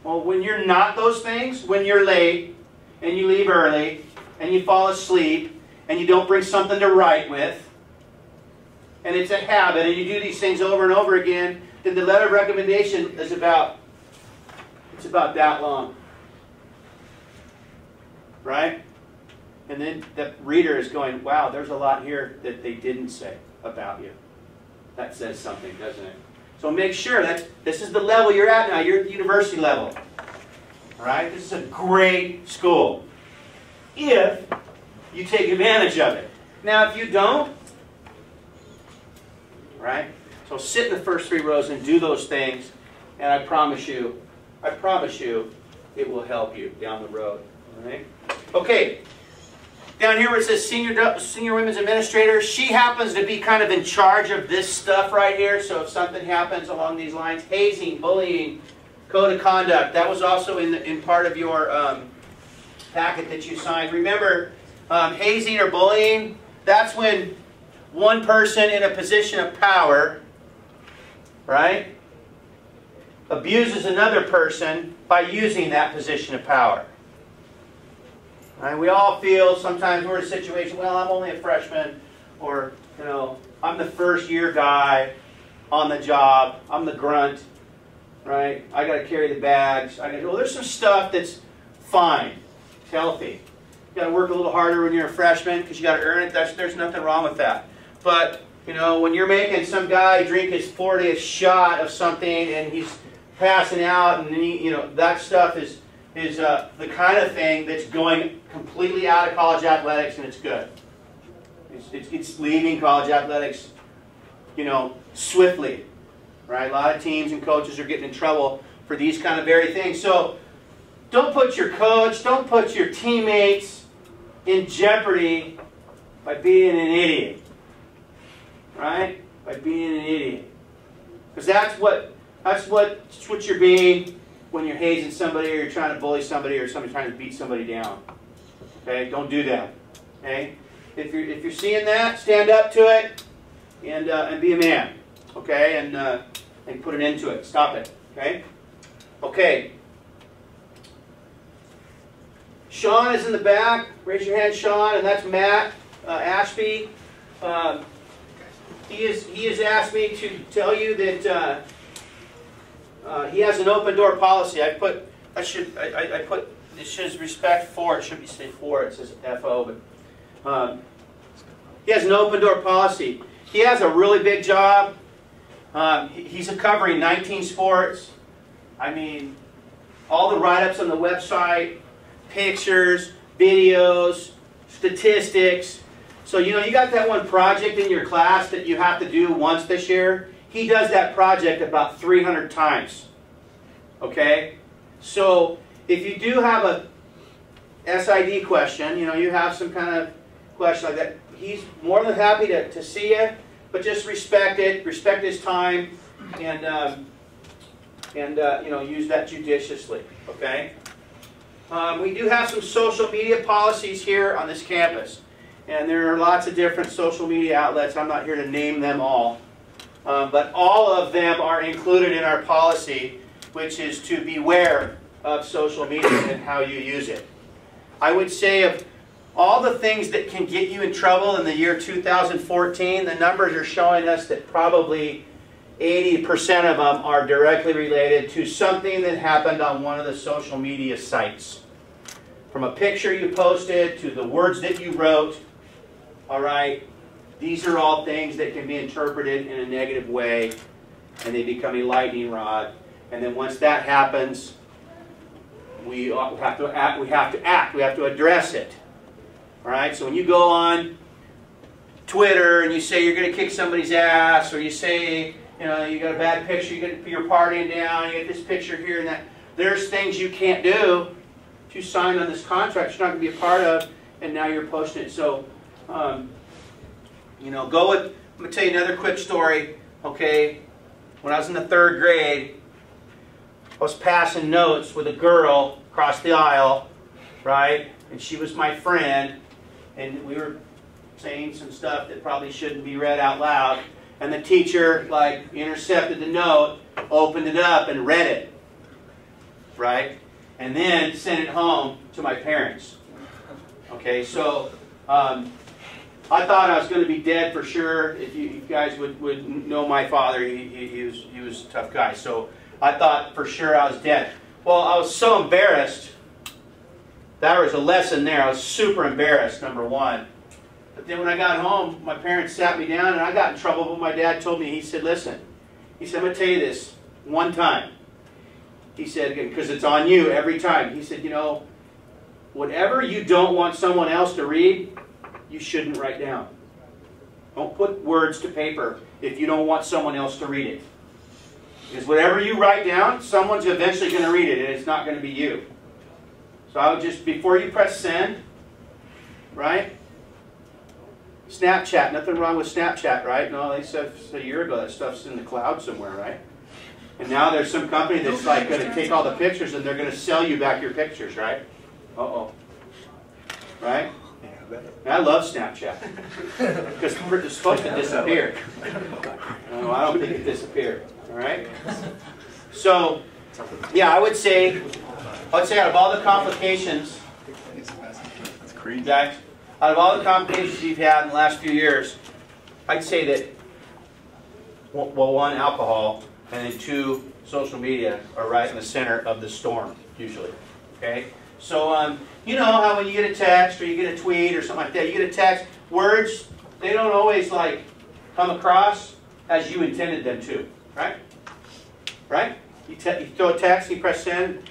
Well, when you're not those things, when you're late, and you leave early, and you fall asleep, and you don't bring something to write with, and it's a habit, and you do these things over and over again, then the letter of recommendation is about that long. Right? And then the reader is going, wow, there's a lot here that they didn't say about you. That says something, doesn't it? So make sure that this is the level you're at now. You're at the university level. All right? This is a great school if you take advantage of it. Now, if you don't, right? So sit in the first 3 rows and do those things, and I promise you, it will help you down the road. All right? Okay. Down here where it says senior women's administrator, she happens to be kind of in charge of this stuff right here. So if something happens along these lines, hazing, bullying, code of conduct, that was also in part of your packet that you signed. Remember, hazing or bullying, that's when one person in a position of power, right, abuses another person by using that position of power. Right? We all feel sometimes we're in a situation, well, I'm only a freshman, or, you know, I'm the first year guy on the job, I'm the grunt, right? I got to carry the bags. Well, there's some stuff that's fine, it's healthy. You got to work a little harder when you're a freshman because you got to earn it. There's nothing wrong with that. But, you know, when you're making some guy drink his 40th shot of something and he's passing out, and you know, that stuff is the kind of thing that's going completely out of college athletics, and it's good. It's leaving college athletics, you know, swiftly, right? A lot of teams and coaches are getting in trouble for these kind of very things. So don't put your coach, don't put your teammates, in jeopardy by being an idiot. Right? By being an idiot. Because that's what you're being when you're hazing somebody or you're trying to bully somebody or somebody trying to beat somebody down. Okay? Don't do that. Okay? If you're seeing that, stand up to it and be a man. Okay? And put an end to it. Stop it. Okay? Okay. Sean is in the back. Raise your hand, Sean. And that's Matt Ashby. He has asked me to tell you that he has an open door policy. I put it says respect for. It should be say for. It says FO, but he has an open door policy. He has a really big job. He's covering 19 sports. I mean, all the write-ups on the website, pictures, videos, statistics. So, you know, you got that one project in your class that you have to do once this year. He does that project about 300 times. Okay? So, if you do have a SID question, you know, you have some kind of question like that, he's more than happy to see you, but just respect it, respect his time, and you know, use that judiciously. Okay? We do have some social media policies here on this campus. And there are lots of different social media outlets. I'm not here to name them all. But all of them are included in our policy, which is to beware of social media and how you use it. I would say of all the things that can get you in trouble in the year 2014, the numbers are showing us that probably 80% of them are directly related to something that happened on one of the social media sites. From a picture you posted to the words that you wrote, all right, these are all things that can be interpreted in a negative way, and they become a lightning rod. And then once that happens, we have to act. We have to address it. All right. So when you go on Twitter and you say you're going to kick somebody's ass, or you say, you know, you got a bad picture, you're partying down, you get this picture here and that. There's things you can't do. You signed on this contract, you're not going to be a part of, and now you're posting it. So, you know, go with. I'm going to tell you another quick story. Okay, when I was in the 3rd grade, I was passing notes with a girl across the aisle, right? And she was my friend, and we were saying some stuff that probably shouldn't be read out loud. And the teacher, like, intercepted the note, opened it up, and read it, right? And then sent it home to my parents. Okay, so I thought I was going to be dead for sure. If you guys would know my father, he was a tough guy. So I thought for sure I was dead. Well, I was so embarrassed. That was a lesson there. I was super embarrassed, number one. But then when I got home, my parents sat me down and I got in trouble. But my dad told me, he said, listen, he said, I'm going to tell you this one time. He said, because it's on you every time. He said, you know, whatever you don't want someone else to read, you shouldn't write down. Don't put words to paper if you don't want someone else to read it. Because whatever you write down, someone's eventually going to read it, and it's not going to be you. So I would just, before you press send, right? Snapchat, nothing wrong with Snapchat, right? No, they said a year ago that stuff's in the cloud somewhere, right? And now there's some company that's like going to take all the pictures and they're going to sell you back your pictures, right? Uh-oh. Right? And I love Snapchat. Because it's supposed to disappear. No, I don't think it disappeared. All right? So, yeah, I would say out of all the complications, guys, out of all the complications you've had in the last few years, I'd say that, well, one, alcohol, and then 2, social media are right in the center of the storm, usually. Okay? So, you know how when you get a text or you get a tweet or something like that, you get a text, words, they don't always like come across as you intended them to. Right? Right? You throw a text, you press send,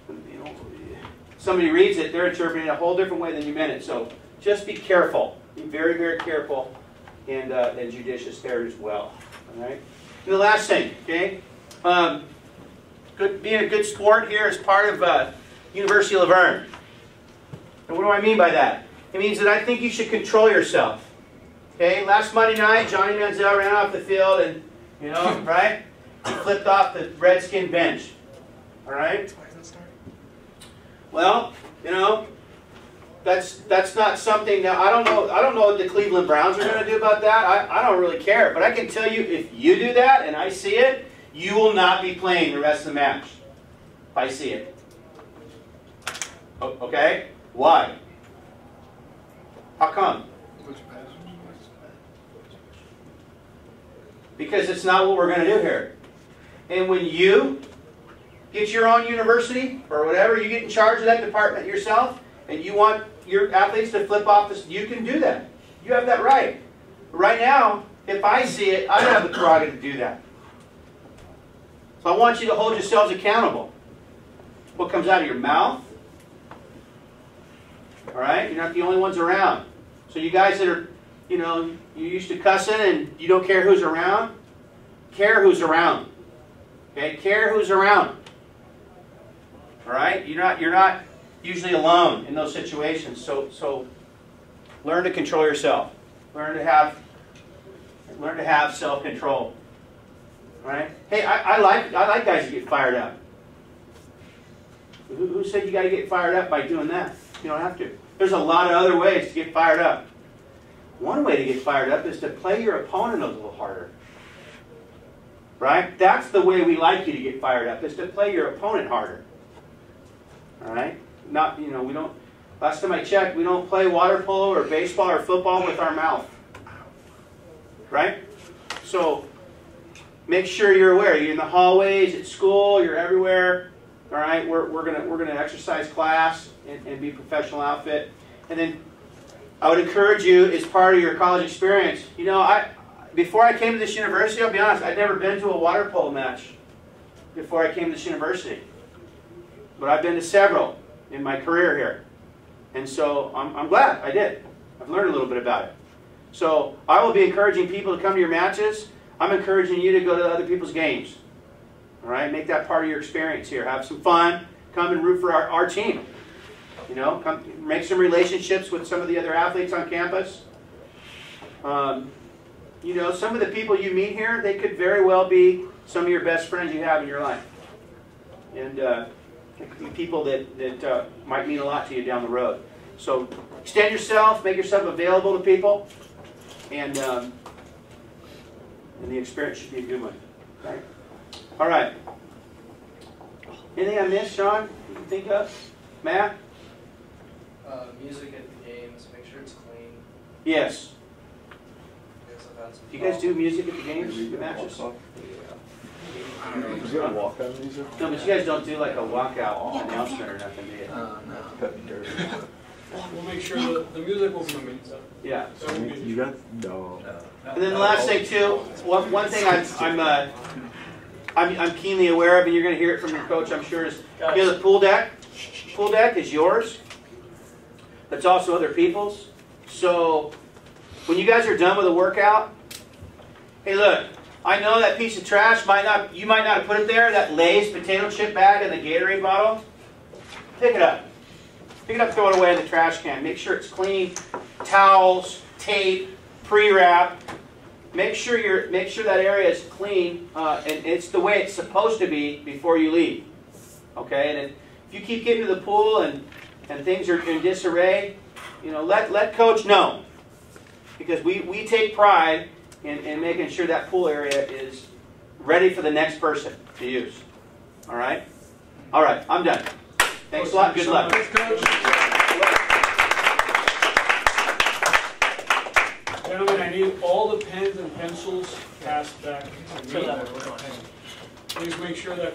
you know, somebody reads it, they're interpreting it a whole different way than you meant it. So just be careful. Be very, very careful and judicious there as well. All right? And the last thing, okay? Being a good sport here is part of University of Verne. And what do I mean by that? It means that I think you should control yourself. Okay, last Monday night, Johnny Manziel ran off the field and, right? He flipped off the Redskin bench. All right? Well, that's not something that I don't know what the Cleveland Browns are going to do about that. I don't really care. But I can tell you, if you do that and I see it, you will not be playing the rest of the match. If I see it. Okay? Why? How come? Because it's not what we're going to do here. And when you get your own university or whatever, you get in charge of that department yourself, and you want your athletes to flip off this, you can do that. You have that right. Right now, if I see it, I don't have the prerogative to do that. So I want you to hold yourselves accountable. What comes out of your mouth? All right? You're not the only ones around. So you guys that are, you're used to cussing and you don't care who's around, care who's around. Okay? Care who's around. All right? You're not usually alone in those situations. So learn to control yourself. Learn to have self-control. All right? Hey, I like guys that get fired up. Who said you got to get fired up by doing that? You don't have to. There's a lot of other ways to get fired up. One way to get fired up is to play your opponent a little harder. Right? That's the way we like you to get fired up, is to play your opponent harder. All right? Not, we don't, last time I checked, we don't play water polo or baseball or football with our mouth. Right? So, make sure you're aware. You're in the hallways, at school, you're everywhere. All right? We're gonna exercise class and be professional outfit. And then I would encourage you, as part of your college experience, before I came to this university, I'll be honest, I'd never been to a water polo match before I came to this university. But I've been to several in my career here. And so I'm glad I did. I've learned a little bit about it. So I will be encouraging people to come to your matches. I'm encouraging you to go to other people's games. All right? Make that part of your experience here. Have some fun. Come and root for our team. Come make some relationships with some of the other athletes on campus. Some of the people you meet here, they could very well be some of your best friends you have in your life. And it could be people that might mean a lot to you down the road. So extend yourself, make yourself available to people, and the experience should be a good one. Okay? All right. Anything I missed, Sean, you can think of? Matt? Music at the games, make sure it's clean. Yes. Do you guys do music at the games, the matches? Is there a walkout music? No, but you guys don't do like a walkout announcement or nothing, do you? No. We'll make sure the music will be made. So. Yeah. You got no. And then the last thing too, one thing I'm keenly aware of, and you're going to hear it from your coach, I'm sure, is the pool deck. Pool deck is yours. It's also other people's. So when you guys are done with a workout, hey, look, I know that piece of trash you might not have put it there, that Lay's potato chip bag and the Gatorade bottle. Pick it up. Pick it up, throw it away in the trash can. Make sure it's clean. Towels, tape, pre-wrap. Make sure that area is clean and it's the way it's supposed to be before you leave. Okay, and if you keep getting to the pool and things are in disarray, let coach know, because we take pride in making sure that pool area is ready for the next person to use. All right? All right, I'm done. Thanks a lot. Good luck. Gentlemen, I need all the pens and pencils passed back to me. Please make sure that